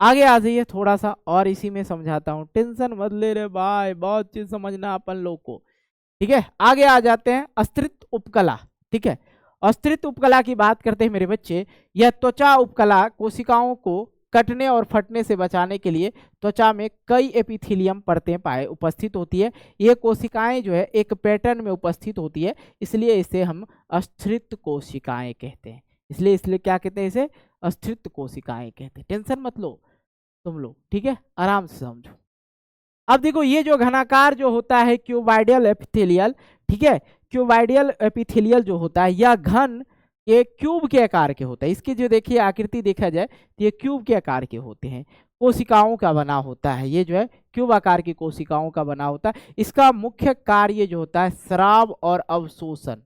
A: आगे आ जाइए थोड़ा सा और इसी में समझाता हूँ, टेंशन मत ले रे भाई, बहुत चीज समझना अपन लोग को। ठीक है, आगे आ जाते हैं अस्त्रित उपकला। ठीक है, अस्त्रित उपकला की बात करते हैं मेरे बच्चे। यह त्वचा उपकला कोशिकाओं को कटने और फटने से बचाने के लिए त्वचा में कई एपिथेलियम परतें पाए उपस्थित होती है। ये कोशिकाएं जो है एक पैटर्न में उपस्थित होती है, इसलिए इसे हम अस्त्रित कोशिकाएं कहते हैं। इसलिए क्या कहते हैं, इसे अस्त्रित कोशिकाएं कहते हैं। टेंशन मत लो तुम लोग, ठीक है, आराम से समझो। अब देखो ये जो घनाकार जो होता है क्यूबाइडियल एपिथेलियल, ठीक है, क्यूबाइडियल एपिथेलियल जो होता है यह घन एक क्यूब के आकार के होता है। इसकी जो देखिए आकृति देखा जाए तो ये क्यूब के आकार के होते हैं, कोशिकाओं का बना होता है। ये जो है क्यूब आकार की कोशिकाओं का बना होता है। इसका मुख्य कार्य जो होता है स्राव और अवशोषण,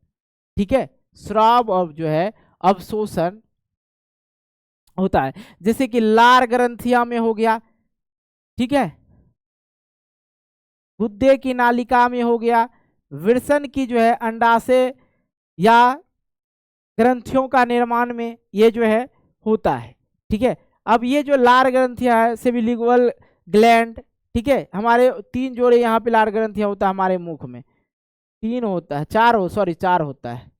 A: ठीक है, स्राव और जो है अवशोषण होता है। जैसे कि लार ग्रंथिया में हो गया, ठीक है, गुद्दे की नालिका में हो गया, विरसन की जो है अंडाशय या ग्रंथियों का निर्माण में ये जो है होता है। ठीक है, अब ये जो लार ग्रंथियां है, सेबिलिंगुअल ग्लैंड, ठीक है, हमारे तीन जोड़े यहाँ पे लार ग्रंथियां होता है हमारे मुख में, तीन होता है, चार होता है,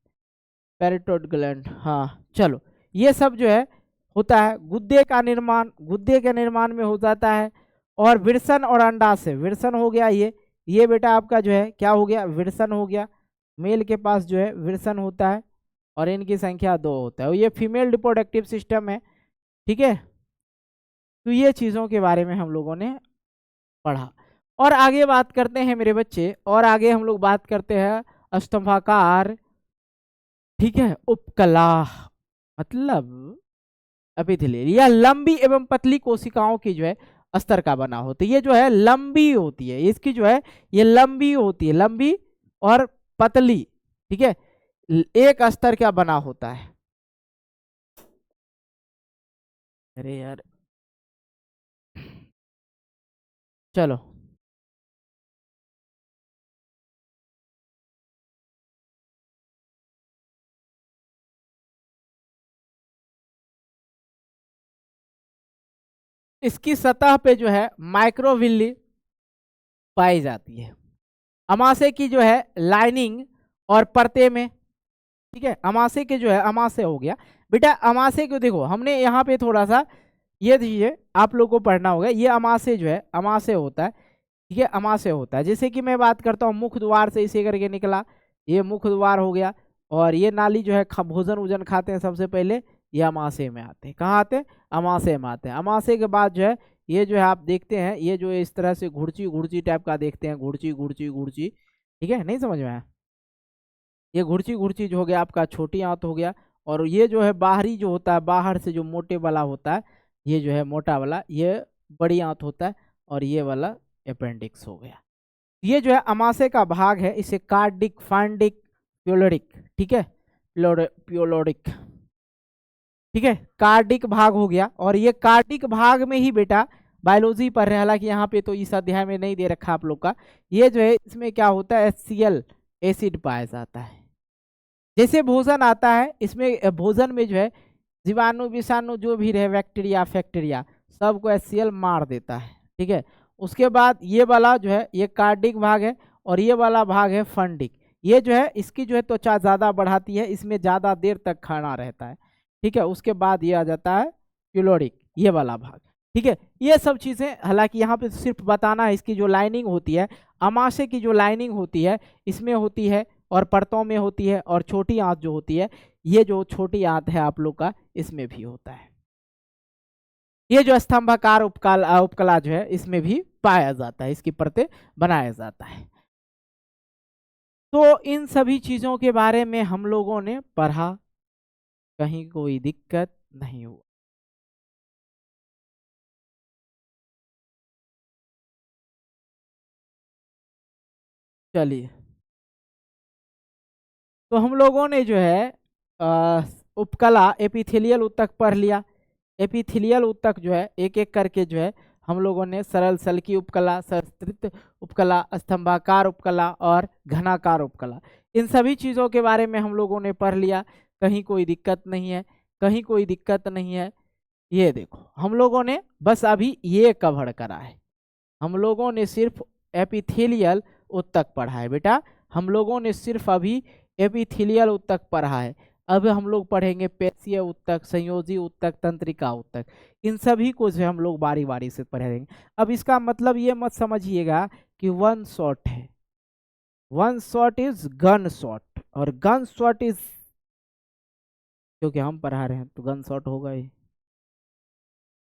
A: पेरिटोड ग्लैंड, हाँ चलो, ये सब जो है होता है। गुद्दे का निर्माण, गुद्दे के निर्माण में हो जाता है। और विरसन और अंडाशय, विरसन हो गया ये बेटा आपका जो है क्या हो गया, विरसन हो गया। मेल के पास जो है विरसन होता है और इनकी संख्या 2 होता है। ये फीमेल रिप्रोडक्टिव सिस्टम है, ठीक है। तो ये चीज़ों के बारे में हम लोगों ने पढ़ा। और आगे बात करते हैं मेरे बच्चे, और आगे हम लोग बात करते हैं स्तंभाकार, ठीक है, उपकला, मतलब एपिथेलियल। यह लंबी एवं पतली कोशिकाओं की जो है अस्तर का बना होता है। ये जो है लंबी होती है, इसकी जो है ये लंबी होती है, लंबी और पतली, ठीक है, एक अस्तर का बना होता है। अरे यार चलो, इसकी सतह पे जो है माइक्रोविल्ली पाई जाती है। अमाशय की जो है लाइनिंग और परते में, ठीक है, अमाशय के जो है, अमाशय हो गया बेटा। अमाशय को देखो हमने यहाँ पे थोड़ा सा ये दीजिए, आप लोगों को पढ़ना होगा। ये अमाशय जो है, अमाशय होता है, ठीक है, अमाशय होता है। जैसे कि मैं बात करता हूँ मुख द्वार से इसे करके निकला, ये मुख द्वार हो गया। और ये नाली जो है भोजन वोजन खाते हैं सबसे पहले, ये अमाशय में आते हैं। कहाँ आते हैं? अमाशय में आते हैं। अमाशय के बाद जो है ये जो है आप देखते हैं, ये जो इस तरह से घुड़ची घुड़ची टाइप का देखते हैं, घुड़ची घुड़ची घुड़ची, ठीक है, नहीं समझ में आया? ये घुड़ची घुड़ची जो हो गया आपका छोटी आंत हो गया। और ये जो है बाहरी जो होता है, बाहर से जो मोटे वाला होता है, ये जो है मोटा वाला, ये बड़ी आंत होता है। और ये वाला अपेंडिक्स हो गया। ये जो है अमाशय का भाग है, इसे कार्डिक, फाइंडिक, प्योलोडिक, ठीक है, प्योलोडिक, ठीक है, कार्डिक भाग हो गया। और ये कार्डिक भाग में ही बेटा बायोलॉजी पढ़ रहे हैं, हालांकि यहाँ पे तो इस अध्याय में नहीं दे रखा आप लोग का। ये जो है इसमें क्या होता है, HCl एसिड पाया जाता है। जैसे भोजन आता है, इसमें भोजन में जो है जीवाणु विषाणु जो भी रहे, बैक्टीरिया फैक्टीरिया, सबको HCl मार देता है, ठीक है। उसके बाद ये वाला जो है ये कार्डिक भाग है, और ये वाला भाग है फंडिक। ये जो है इसकी जो है त्वचा ज़्यादा बढ़ाती है, इसमें ज़्यादा देर तक खाना रहता है, ठीक है। उसके बाद ये आ जाता है प्यूलोडिक, ये वाला भाग, ठीक है। ये सब चीज़ें हालांकि यहाँ पे सिर्फ बताना है, इसकी जो लाइनिंग होती है, अमाशय की जो लाइनिंग होती है इसमें होती है, और परतों में होती है, और छोटी आंत जो होती है, ये जो छोटी आंत है आप लोग का, इसमें भी होता है। ये जो स्तंभाकार उपकला जो है इसमें भी पाया जाता है, इसकी परतें बनाया जाता है। तो इन सभी चीजों के बारे में हम लोगों ने पढ़ा, कहीं कोई दिक्कत नहीं हुआ। चलिए, तो हम लोगों ने जो है उपकला एपिथेलियल ऊतक पढ़ लिया। एपिथेलियल ऊतक जो है एक एक करके जो है हम लोगों ने सरल सल्की उपकला, सस्तृत उपकला, स्तंभाकार उपकला और घनाकार उपकला, इन सभी चीज़ों के बारे में हम लोगों ने पढ़ लिया। कहीं कोई दिक्कत नहीं है, कहीं कोई दिक्कत नहीं है। ये देखो हम लोगों ने बस अभी ये कवर करा है, हम लोगों ने सिर्फ एपिथेलियल ऊतक पढ़ा है बेटा, हम लोगों ने सिर्फ अभी एपिथेलियल ऊतक पढ़ा है। अब हम लोग पढ़ेंगे पेशीय ऊतक, संयोजी ऊतक, तंत्रिका ऊतक, इन सभी को जो हम लोग बारी बारी से पढ़ेंगे। अब इसका मतलब ये मत समझिएगा कि वन शॉट है, one shot is gun shot, और गन शॉट इज, क्योंकि हम पढ़ा रहे हैं तो गन शॉट होगा ही।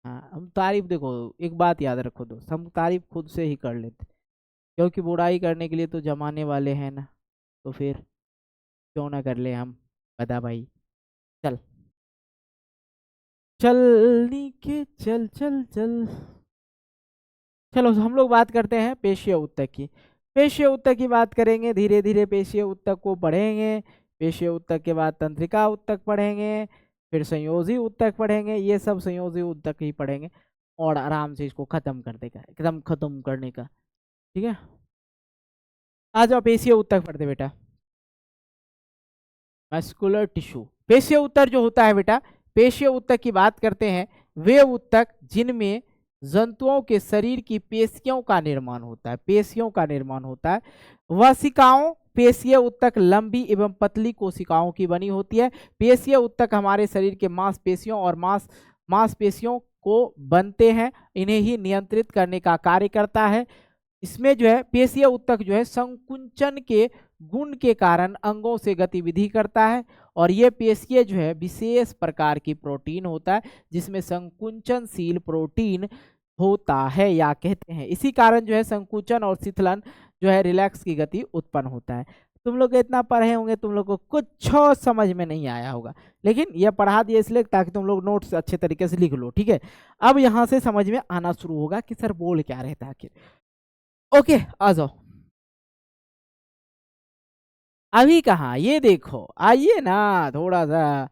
A: हाँ, हम तारीफ, देखो एक बात याद रखो दोस्त, हम तारीफ खुद से ही कर लेते, क्योंकि बुराई करने के लिए तो जमाने वाले हैं ना, तो फिर क्यों ना कर ले हम, बता भाई। चल चलनी के चल चल चल। चलो हम लोग बात करते हैं पेशीय ऊतक की। पेशीय ऊतक की बात करेंगे, धीरे धीरे पेशीय ऊतक को पढ़ेंगे। पेशीय ऊतक के बाद तंत्रिका ऊतक पढ़ेंगे, फिर संयोजी ऊतक पढ़ेंगे, ये सब संयोजी ऊतक ही पढ़ेंगे, और आराम से इसको खत्म कर देगा, एकदम खत्म करने का, ठीक है। आ जाओ पेशीय ऊतक पढ़ते बेटा। मस्कुलर टिश्यू, पेशीय ऊतक जो होता है बेटा, पेशीय ऊतक की बात करते हैं, वे ऊतक जिनमें जंतुओं के शरीर की पेशियों का निर्माण होता है, पेशियों का निर्माण होता है। वसिकाओं, पेशीय ऊतक लंबी एवं पतली कोशिकाओं की बनी होती है। पेशीय ऊतक हमारे शरीर के मांसपेशियों और मांसपेशियों को बनते हैं, इन्हें ही नियंत्रित करने का कार्य करता है। इसमें जो है पेशीय ऊतक जो है संकुंचन के गुण के कारण अंगों से गतिविधि करता है, और ये पेशीय जो है विशेष प्रकार की प्रोटीन होता है, जिसमें संकुचनशील प्रोटीन होता है या कहते हैं। इसी कारण जो है संकुचन और शिथिलन जो है रिलैक्स की गति उत्पन्न होता है। तुम लोग इतना पढ़े होंगे, तुम लोग को कुछ समझ में नहीं आया होगा, लेकिन यह पढ़ा दिया इसलिए ताकि तुम लोग नोट्स अच्छे तरीके से लिख लो, ठीक है। अब यहाँ से समझ में आना शुरू होगा कि सर बोल क्या रहता है आखिर। ओके, आ जाओ। अभी कहाँ, ये देखो, आइए ना थोड़ा सा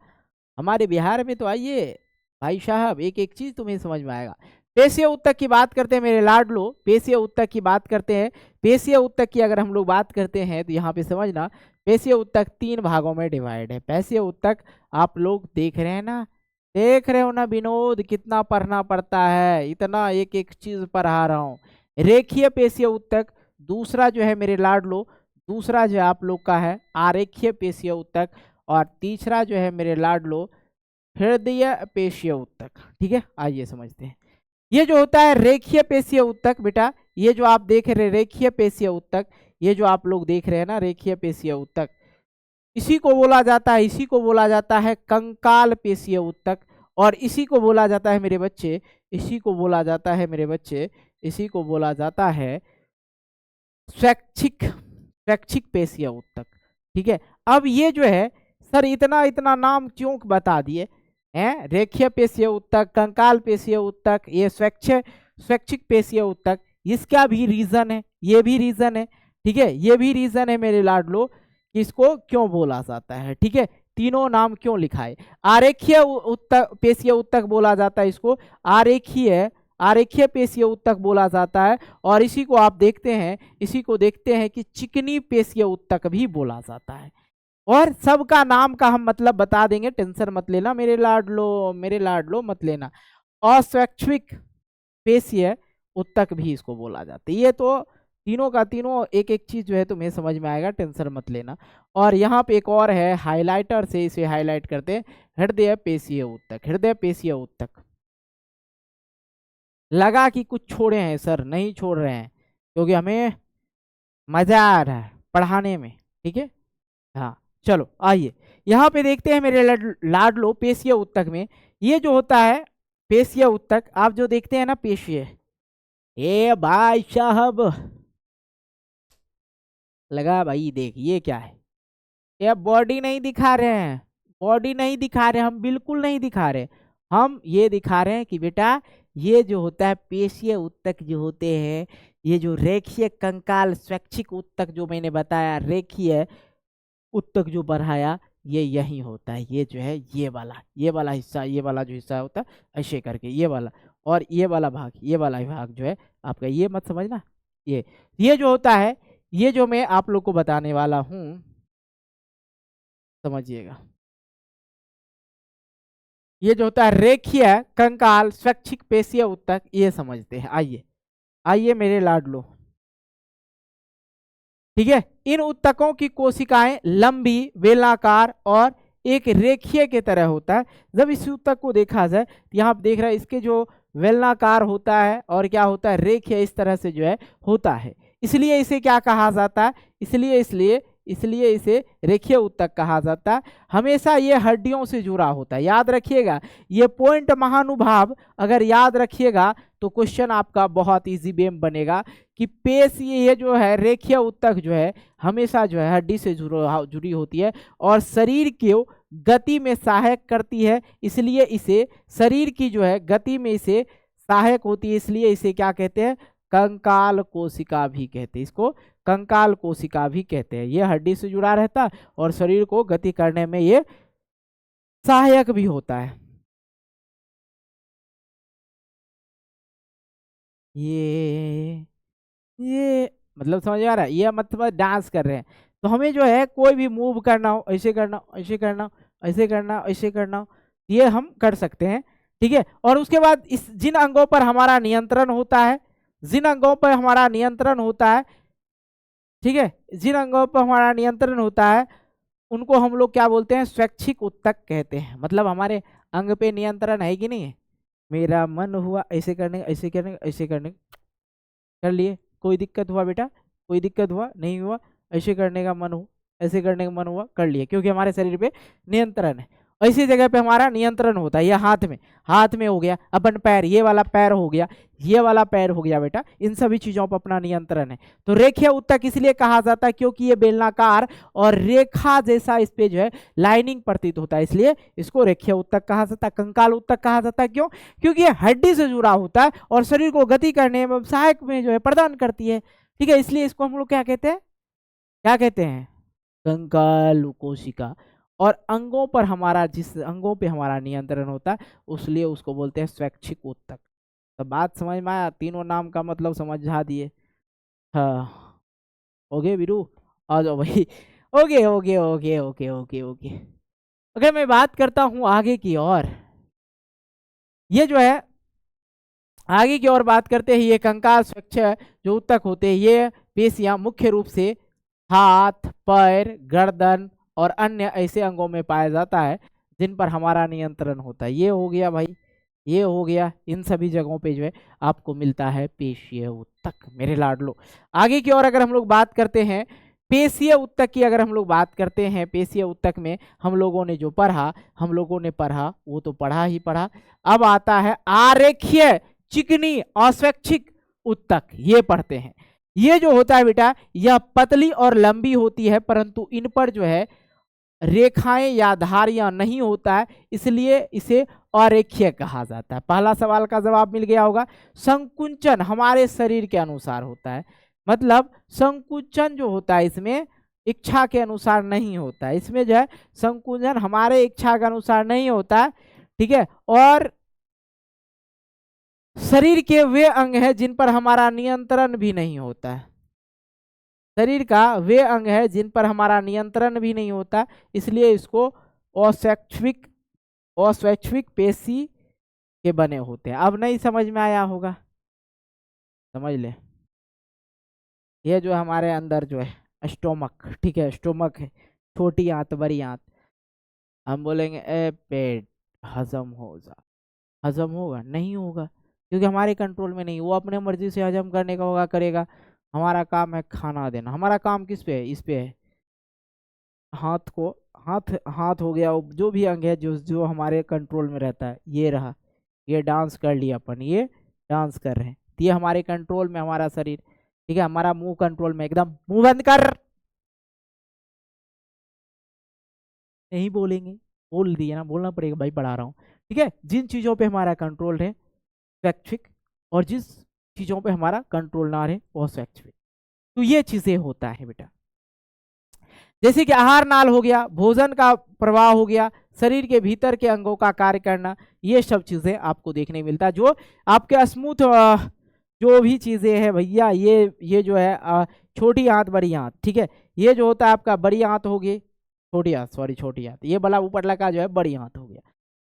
A: हमारे बिहार में तो आइए भाई साहब, एक एक चीज तुम्हें समझ में आएगा। पेशीय ऊतक की बात करते हैं मेरे लाडलो, पेशीय ऊतक की बात करते हैं। पेशीय ऊतक की अगर हम लोग बात करते हैं तो यहाँ पे समझना, पेशीय ऊतक 3 भागों में डिवाइड है। पेशीय ऊतक आप लोग देख रहे हैं ना, देख रहे हो ना विनोद, कितना पढ़ना पड़ता है, इतना एक एक चीज पढ़ा रहा हूँ। रेखीय पेशीय ऊतक, दूसरा जो है मेरे लाडलो, दूसरा जो है आप लोग का है आरेखीय पेशीय ऊतक, और तीसरा जो है मेरे लाडलो हृदय पेशीय ऊतक। ठीक है, आइए समझते हैं। ये जो होता है रेखीय पेशीय ऊतक बेटा, ये जो आप देख रहे हैं रेखीय पेशीय ऊतक, ये जो आप लोग देख रहे हैं ना रेखीय पेशीय ऊतक, इसी को बोला जाता है, इसी को बोला जाता है कंकाल पेशीय ऊतक। और इसी को बोला जाता है मेरे बच्चे, इसी को बोला जाता है मेरे बच्चे, इसी को बोला जाता है स्वैच्छिक स्वैच्छिक पेशीय ऊतक। ठीक है, अब ये जो है सर इतना इतना नाम क्यों बता दिए हैं, रेखीय पेशीय ऊतक, कंकाल पेशीय ऊतक, ये स्वैच्छिक पेशीय ऊतक, इसका भी रीजन है, ये भी रीजन है। ठीक है, ये भी रीजन है मेरे लाडलो कि इसको क्यों बोला जाता है। ठीक है, तीनों नाम क्यों लिखा है। आरेखीय ऊतक पेशीय ऊतक बोला जाता है, इसको आरेखीय पेशीय ऊतक बोला जाता है। और इसी को आप देखते हैं, इसी को देखते हैं कि चिकनी पेशीय ऊतक भी बोला जाता है। और सबका नाम का हम मतलब बता देंगे, टेंशन मत लेना मेरे लाडलो, मेरे लाडलो मत लेना। अस्वैच्छिक पेशीय ऊतक भी इसको बोला जाता है। ये तो तीनों का तीनों एक एक चीज जो है तुम्हें समझ में आएगा, टेंशन मत लेना। और यहाँ पे एक और है, हाइलाइटर से इसे हाईलाइट करते हैं, हृदय पेशीय ऊतक। हृदय पेशीय ऊतक लगा कि कुछ छोड़े हैं सर, नहीं छोड़ रहे हैं, क्योंकि हमें मजा आ रहा है पढ़ाने में। ठीक है, हाँ चलो आइए यहाँ पे देखते हैं मेरे लाडलो पेशीय ऊतक में। ये जो होता है पेशीय ऊतक, आप जो देखते हैं ना पेशीय, ए भाई साहब लगा भाई, देख ये क्या है, ये बॉडी नहीं दिखा रहे हैं, बॉडी नहीं दिखा रहे, हम बिल्कुल नहीं दिखा रहे, हम ये दिखा रहे हैं कि बेटा ये जो होता है पेशीय ऊतक जो होते हैं, ये जो रेखीय कंकाल स्वैच्छिक ऊतक जो मैंने बताया, रेखीय ऊतक जो बढ़ाया, ये यही होता है। ये जो है ये वाला हिस्सा, ये वाला जो हिस्सा होता है ऐसे करके ये वाला, और ये वाला भाग, ये वाला भाग जो है आपका, ये मत समझना, ये जो होता है, ये जो मैं आप लोग को बताने वाला हूं समझिएगा। ये जो होता है रेखीय कंकाल स्वैच्छिक पेशीय ऊतक, ये समझते हैं। आइए आइए मेरे लाडलो। ठीक है, इन ऊतकों की कोशिकाएं लंबी, बेलनाकार और एक रेखीय के तरह होता है। जब इस ऊतक को देखा जाए तो यहाँ आप देख रहे हैं इसके जो बेलनाकार होता है और क्या होता है रेखीय, इस तरह से जो है होता है। इसलिए इसे क्या कहा जाता है, इसलिए इसे रेखीय ऊतक कहा जाता है। हमेशा ये हड्डियों से जुड़ा होता है, याद रखिएगा ये पॉइंट महानुभाव, अगर याद रखिएगा तो क्वेश्चन आपका बहुत इजी बेम बनेगा कि ये जो है रेखीय ऊतक जो है हमेशा जो है हड्डी से जुड़ी होती है और शरीर को गति में सहायक करती है। इसलिए इसे शरीर की जो है गति में इसे सहायक होती है, इसलिए इसे क्या कहते हैं, कंकाल कोशिका भी कहते हैं। इसको कंकाल कोशिका भी कहते हैं। ये हड्डी से जुड़ा रहता है और शरीर को गति करने में ये सहायक भी होता है। ये मतलब समझ आ रहा है, ये मतलब डांस कर रहे हैं, तो हमें जो है कोई भी मूव करना हो, ऐसे करना, ऐसे करना, ऐसे करना, ऐसे करना, ये हम कर सकते हैं। ठीक है, और उसके बाद इस जिन अंगों पर हमारा नियंत्रण होता है, जिन अंगों पर हमारा नियंत्रण होता है, ठीक है, जिन अंगों पर हमारा नियंत्रण होता है उनको हम लोग क्या बोलते हैं, स्वैच्छिक ऊतक कहते हैं। मतलब हमारे अंग पे नियंत्रण है कि नहीं है, मेरा मन हुआ ऐसे करने, ऐसे करने, ऐसे करने, कर लिए, कोई दिक्कत हुआ बेटा, कोई दिक्कत हुआ नहीं हुआ, ऐसे करने का मन हो, ऐसे करने का मन हुआ, कर लिए, क्योंकि हमारे शरीर पे नियंत्रण है। ऐसी जगह पे हमारा नियंत्रण होता है, ये हाथ में हो गया, अपन पैर, ये वाला पैर हो गया, ये वाला पैर हो गया बेटा, इन सभी चीजों पर अपना नियंत्रण है। तो रेखीय ऊतक इसलिए कहा जाता है क्योंकि ये बेलनाकार और रेखा जैसा इस पे जो है लाइनिंग प्रतीत होता है, इसलिए इसको रेखीय ऊतक कहा जाता है। कंकाल ऊतक कहा जाता है क्यों, क्योंकि ये हड्डी से जुड़ा होता है और शरीर को गति करने में सहायक में जो है प्रदान करती है। ठीक है, इसलिए इसको हम लोग क्या कहते हैं, क्या कहते हैं, कंकाल कोशिका। और अंगों पर हमारा, जिस अंगों पे हमारा नियंत्रण होता है उसलिए उसको बोलते हैं स्वैच्छिक ऊतक। तो बात समझ में आया, तीनों नाम का मतलब समझा दिए। हाँ ओके वीरू, आ जाओ भाई। Okay okay okay okay okay okay. अगर मैं बात करता हूँ आगे की, और ये जो है आगे की ओर बात करते हैं, ये कंकाल स्वच्छ जो उत्तक होते हैं, ये पेशियां मुख्य रूप से हाथ, पैर, गर्दन और अन्य ऐसे अंगों में पाया जाता है जिन पर हमारा नियंत्रण होता है। ये हो गया भाई, ये हो गया, इन सभी जगहों पे जो है आपको मिलता है पेशीय उत्तक मेरे लाडलो। आगे की ओर अगर हम लोग बात करते हैं पेशीय उत्तक की, अगर हम लोग बात करते हैं पेशीय उत्तक में हम लोगों ने जो पढ़ा, हम लोगों ने पढ़ा वो तो पढ़ा ही पढ़ा। अब आता है आरेखीय चिकनी अस्वैच्छिक उत्तक, ये पढ़ते हैं। ये जो होता है बेटा, यह पतली और लंबी होती है परंतु इन पर जो है रेखाएं या धारियां नहीं होता है, इसलिए इसे अरेखीय कहा जाता है। पहला सवाल का जवाब मिल गया होगा। संकुचन हमारे शरीर के अनुसार होता है, मतलब संकुचन जो होता है इसमें इच्छा के अनुसार नहीं होता है, इसमें जो है संकुचन हमारे इच्छा के अनुसार नहीं होता है, ठीक है। और शरीर के वे अंग हैं जिन पर हमारा नियंत्रण भी नहीं होता है, शरीर का वे अंग है जिन पर हमारा नियंत्रण भी नहीं होता, इसलिए इसको अस्वैच्छिक अस्वैच्छिक पेशी के बने होते हैं। अब नहीं समझ में आया होगा, समझ ले। ये जो हमारे अंदर जो है स्टोमक, ठीक है, स्टोमक है, छोटी आंत बड़ी आंत, हम बोलेंगे ए पेट हजम हो जा, हजम होगा नहीं होगा, क्योंकि हमारे कंट्रोल में नहीं, वो अपने मर्जी से हजम करने का होगा करेगा। हमारा काम है खाना देना, हमारा काम किस पे है, इस पे है, हाथ को, हाथ हाथ हो गया, जो भी अंग है जो जो हमारे कंट्रोल में रहता है। ये रहा, ये डांस कर लिया अपन, ये डांस कर रहे हैं, तो ये हमारे कंट्रोल में हमारा शरीर, ठीक है। हमारा मुंह कंट्रोल में, एकदम मुंह बंद कर, नहीं बोलेंगे, बोल दिया ना, बोलना पड़ेगा भाई, पढ़ा रहा हूँ, ठीक है। जिन चीजों पे हमारा कंट्रोल है स्वैच्छिक, और जिस चीजों पे हमारा कंट्रोल ना रहे वो स्वैच्छिक, तो ये चीजें होता है बेटा। जैसे कि आहार नाल हो गया, भोजन का प्रवाह हो गया, शरीर के भीतर के अंगों का कार्य करना, ये सब चीजें आपको देखने मिलता है। जो आपके स्मूथ जो भी चीजें हैं भैया, ये जो है छोटी आंत बड़ी आंत, ठीक है, ये जो होता है आपका बड़ी आंत हो गई, छोटी आंत, सॉरी छोटी आंत, ये बड़ा ऊपर लगा जो है बड़ी आंत हो गया।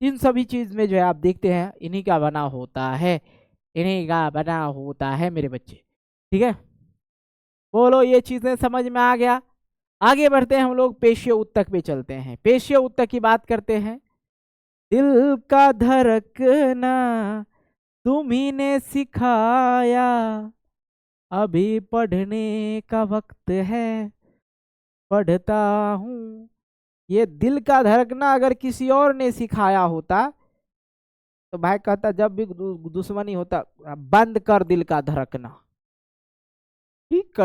A: इन सभी चीज में जो है आप देखते हैं इन्हीं का बना होता है, इन्हीं का बना होता है मेरे बच्चे, ठीक है। बोलो ये चीजें समझ में आ गया। आगे बढ़ते हैं हम लोग, पेशीय उत्तक पे चलते हैं। पेशीय उत्तक की बात करते हैं। दिल का धड़कना तुम्ही ने सिखाया, अभी पढ़ने का वक्त है, पढ़ता हूँ। ये दिल का धड़कना अगर किसी और ने सिखाया होता तो भाई कहता जब भी दुश्मनी होता बंद कर दिल का धड़कना, ठीक,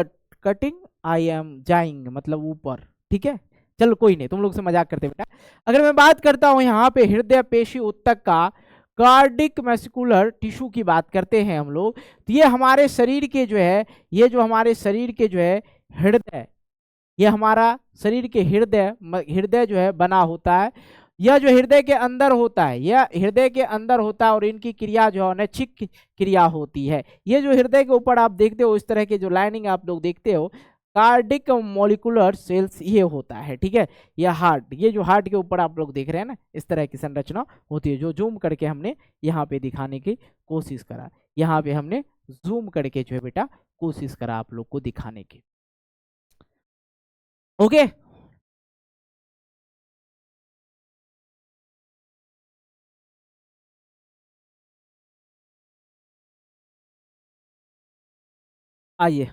A: कटिंग आई एम जाइंग, मतलब ऊपर, ठीक है। चलो कोई नहीं, तुम लोग से मजाक करते बेटा। अगर मैं बात करता हूं यहाँ पे हृदय पेशी उत्तक का, कार्डिक मैस्कुलर टिश्यू की बात करते हैं हम लोग, तो ये हमारे शरीर के जो है, ये जो हमारे शरीर के जो है हृदय, ये हमारा शरीर के हृदय, हृदय जो है बना होता है। यह जो हृदय के अंदर होता है, यह हृदय के अंदर होता है और इनकी क्रिया जो है नैच्छिक क्रिया होती है। ये जो हृदय के ऊपर आप देखते हो इस तरह के जो लाइनिंग आप लोग देखते हो, कार्डिक मॉलिकुलर सेल्स ये होता है, ठीक है। यह हार्ट, ये जो हार्ट के ऊपर आप लोग देख रहे हैं ना, इस तरह की संरचना होती है, जो जूम करके हमने यहाँ पे दिखाने की कोशिश करा, यहाँ पे हमने जूम करके जो है बेटा कोशिश करा आप लोग को दिखाने की, ओके। आइए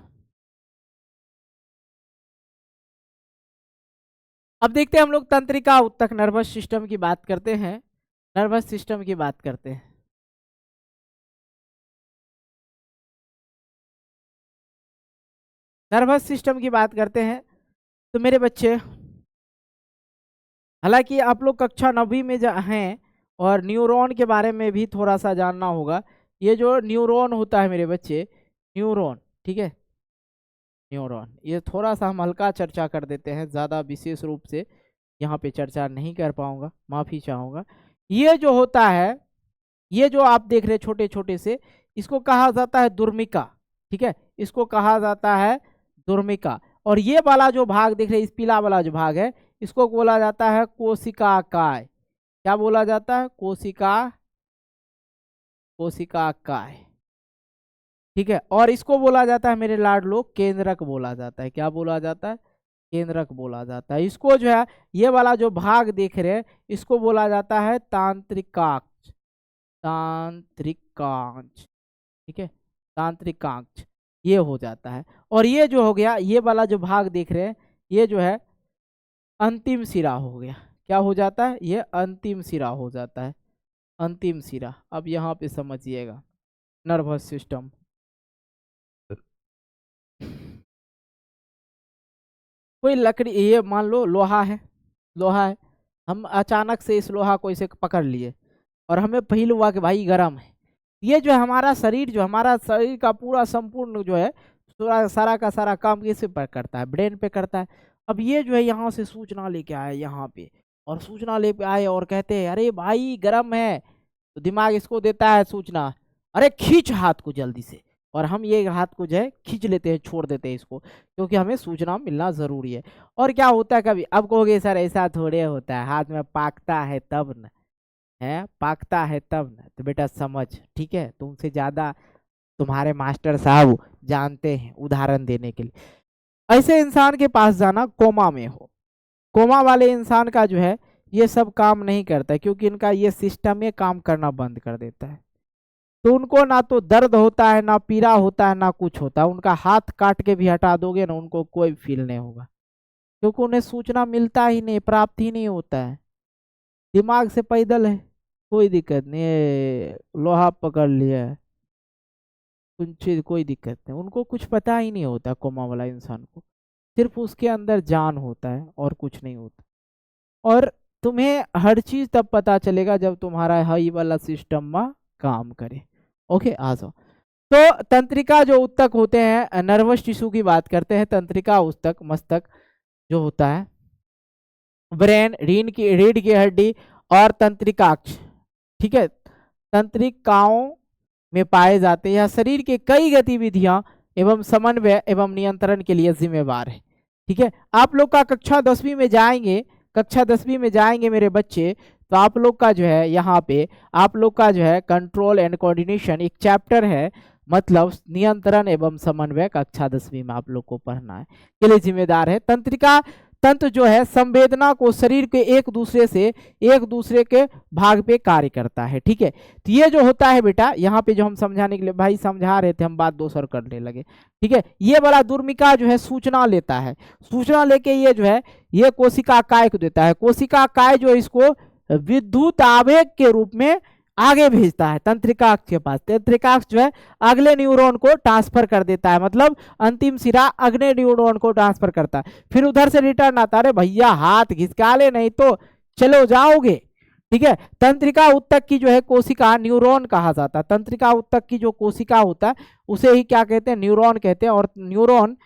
A: अब देखते हैं हम लोग तंत्रिका उत्तक, नर्वस सिस्टम की बात करते हैं, नर्वस सिस्टम की बात करते हैं। नर्वस सिस्टम की बात करते हैं तो मेरे बच्चे, हालांकि आप लोग कक्षा 9वीं में हैं और न्यूरॉन के बारे में भी थोड़ा सा जानना होगा। ये जो न्यूरॉन होता है मेरे बच्चे, न्यूरॉन, ठीक है, न्यूरॉन, ये थोड़ा सा हम हल्का चर्चा कर देते हैं, ज़्यादा विशेष रूप से यहाँ पे चर्चा नहीं कर पाऊंगा, माफ़ी चाहूँगा। ये जो होता है, ये जो आप देख रहे हैं छोटे छोटे से, इसको कहा जाता है दुर्मिका, ठीक है, इसको कहा जाता है दुर्मिका। और ये वाला जो भाग देख रहे हैं, इस पीला वाला जो भाग है, इसको बोला जाता है कोशिकाकाय। क्या बोला जाता है? कोशिकाकाय। ठीक है। और इसको बोला जाता है मेरे लाडलो केंद्रक बोला जाता है। क्या बोला जाता है? केंद्रक बोला जाता है। इसको जो है ये वाला जो भाग देख रहे हैं इसको बोला जाता है तांत्रिकाक्ष। तांत्रिकांश, ठीक है, तांत्रिकांश ये हो जाता है। और ये जो हो गया ये वाला जो भाग देख रहे हैं ये जो है अंतिम सिरा हो गया। क्या हो जाता है? ये अंतिम सिरा हो जाता है। अंतिम सिरा। अब यहाँ पे समझिएगा नर्वस सिस्टम। कोई लकड़ी, ये मान लो लोहा है, लोहा है, हम अचानक से इस लोहा को इसे पकड़ लिए और हमें फील हुआ कि भाई गर्म है। ये जो है हमारा शरीर, जो हमारा शरीर का पूरा संपूर्ण जो है सारा का सारा काम किस पर करता है? ब्रेन पे करता है। अब ये जो है यहाँ से सूचना लेके आए यहाँ पे, और सूचना लेके आए और कहते हैं अरे भाई गर्म है, तो दिमाग इसको देता है सूचना, अरे खींच हाथ को जल्दी से। और हम ये हाथ को जो है खींच लेते हैं, छोड़ देते हैं इसको, क्योंकि हमें सूचना मिलना जरूरी है। और क्या होता है कभी, अब कहोगे सर ऐसा थोड़े होता है, हाथ में पाकता है तब न, है पाकता है तब न। तो बेटा समझ, ठीक है, तुमसे ज्यादा तुम्हारे मास्टर साहब जानते हैं उदाहरण देने के लिए। ऐसे इंसान के पास जाना कोमा में हो, कोमा वाले इंसान का जो है ये सब काम नहीं करता है, क्योंकि इनका ये सिस्टम ये काम करना बंद कर देता है। तो उनको ना तो दर्द होता है, ना पीड़ा होता है, ना कुछ होता है। उनका हाथ काट के भी हटा दोगे ना उनको कोई फील नहीं होगा, क्योंकि उन्हें सूचना मिलता ही नहीं, प्राप्त ही नहीं होता है। दिमाग से पैदल है, कोई दिक्कत नहीं है, लोहा पकड़ लिया है, कुछ कोई दिक्कत नहीं। उनको कुछ पता ही नहीं होता कोमा वाला इंसान को, सिर्फ उसके अंदर जान होता है और कुछ नहीं होता। और तुम्हें हर चीज तब पता चलेगा जब तुम्हारा हाई वाला सिस्टम में काम करे। ओके, आ जाओ। तो तंत्रिका जो ऊतक होते हैं, नर्वस टिश्यू की बात करते हैं। तंत्रिका ऊतक मस्तक जो होता है, ब्रेन, रीढ़ की हड्डी और तंत्रिकाक्ष, ठीक है, तंत्रिकाओं में पाए जाते हैं। यह शरीर के कई गतिविधियां एवं समन्वय एवं नियंत्रण के लिए जिम्मेवार है। ठीक है, आप लोग का कक्षा 10वीं में जाएंगे, कक्षा 10वीं में जाएंगे मेरे बच्चे, तो आप लोग का जो है यहाँ पे आप लोग का जो है कंट्रोल एंड कोऑर्डिनेशन एक चैप्टर है, मतलब नियंत्रण एवं समन्वय कक्षा 10वीं में आप लोग को पढ़ना है, के लिए जिम्मेदार है। तंत्रिका तंत्र जो है संवेदना को शरीर के एक दूसरे के भाग पे कार्य करता है। ठीक है, तो ये जो होता है बेटा यहाँ पे जो हम समझाने के लिए भाई समझा रहे थे, हम बात दोसर करने लगे। ठीक है, ये वाला दुर्मिका जो है सूचना लेता है, सूचना लेके ये जो है ये कोशिका काय को देता है। कोशिका काय जो इसको विद्युत आवेग के रूप में आगे भेजता है तंत्रिकाक्ष के पास। तंत्रिकाक्ष जो है अगले न्यूरॉन को ट्रांसफर कर देता है, मतलब अंतिम सिरा अगले न्यूरॉन को ट्रांसफर करता है। फिर उधर से रिटर्न आता है, भैया हाथ घिसका ले नहीं तो चलो जाओगे। ठीक है, तंत्रिका ऊतक की जो है कोशिका न्यूरॉन कहा जाता है। तंत्रिका ऊतक की जो कोशिका होता है उसे ही क्या कहते हैं? न्यूरॉन कहते हैं। और न्यूरॉन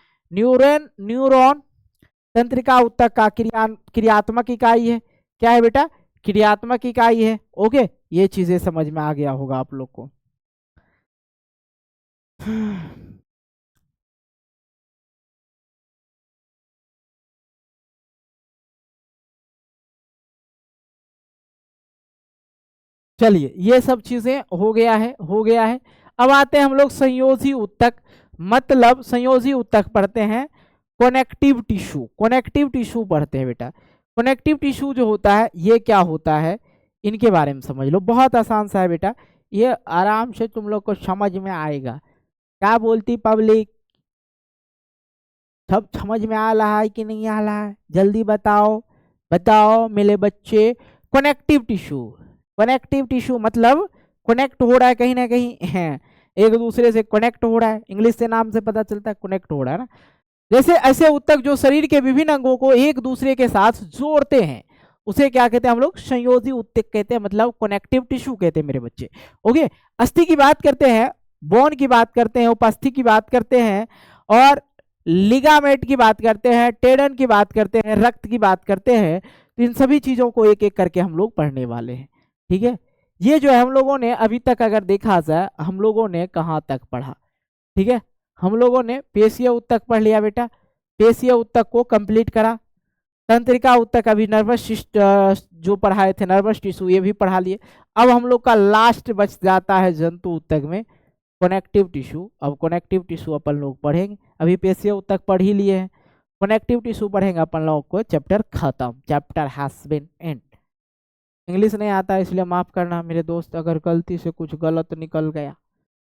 A: तंत्रिका ऊतक का क्रियात्मक इकाई है। क्या है बेटा? क्रियात्मक इकाई है। ओके, ये चीजें समझ में आ गया होगा आप लोग को। चलिए, ये सब चीजें हो गया है। अब आते हैं हम लोग संयोजी ऊतक, मतलब संयोजी ऊतक पढ़ते हैं। कनेक्टिव टिश्यू पढ़ते हैं बेटा। कनेक्टिव टिश्यू जो होता है ये क्या होता है, इनके बारे में समझ लो। बहुत आसान सा है बेटा, ये आराम से तुम लोग को समझ में आएगा। क्या बोलती पब्लिक? सब समझ में आ रहा है कि नहीं आ रहा है? जल्दी बताओ मेरे बच्चे। कनेक्टिव टिश्यू मतलब कनेक्ट हो रहा है कहीं ना कहीं है, एक दूसरे से कनेक्ट हो रहा है। इंग्लिश से नाम से पता चलता है कनेक्ट हो रहा है ना। जैसे ऐसे ऊतक जो शरीर के विभिन्न अंगों को एक दूसरे के साथ जोड़ते हैं उसे क्या कहते हैं हम लोग? संयोजी ऊतक कहते हैं, मतलब कनेक्टिव टिश्यू कहते हैं मेरे बच्चे। ओके, अस्थि की बात करते हैं, बोन की बात करते हैं, उपस्थि की बात करते हैं, और लिगामेंट की बात करते हैं, टेंडन की बात करते हैं, रक्त की बात करते हैं। तो इन सभी चीजों को एक एक करके हम लोग पढ़ने वाले हैं। ठीक है, ये जो है हम लोगों ने अभी तक अगर देखा जाए हम लोगों ने कहाँ तक पढ़ा? ठीक है, हम लोगों ने पेशीय ऊतक पढ़ लिया बेटा, पेशीय ऊतक को कंप्लीट करा। तंत्रिका ऊतक अभी नर्वस जो पढ़ाए थे, नर्वस टिश्यू ये भी पढ़ा लिए। अब हम लोग का लास्ट बच जाता है जंतु ऊतक में कनेक्टिव टिश्यू। अब कनेक्टिव टिश्यू अपन लोग पढ़ेंगे, अभी पेशियों तक पढ़ ही लिए हैं, कनेक्टिव टिश्यू पढ़ेंगे अपन लोग को, चैप्टर खत्म, chapter has been end. English नहीं आता इसलिए माफ करना मेरे दोस्त, अगर गलती से कुछ गलत निकल गया,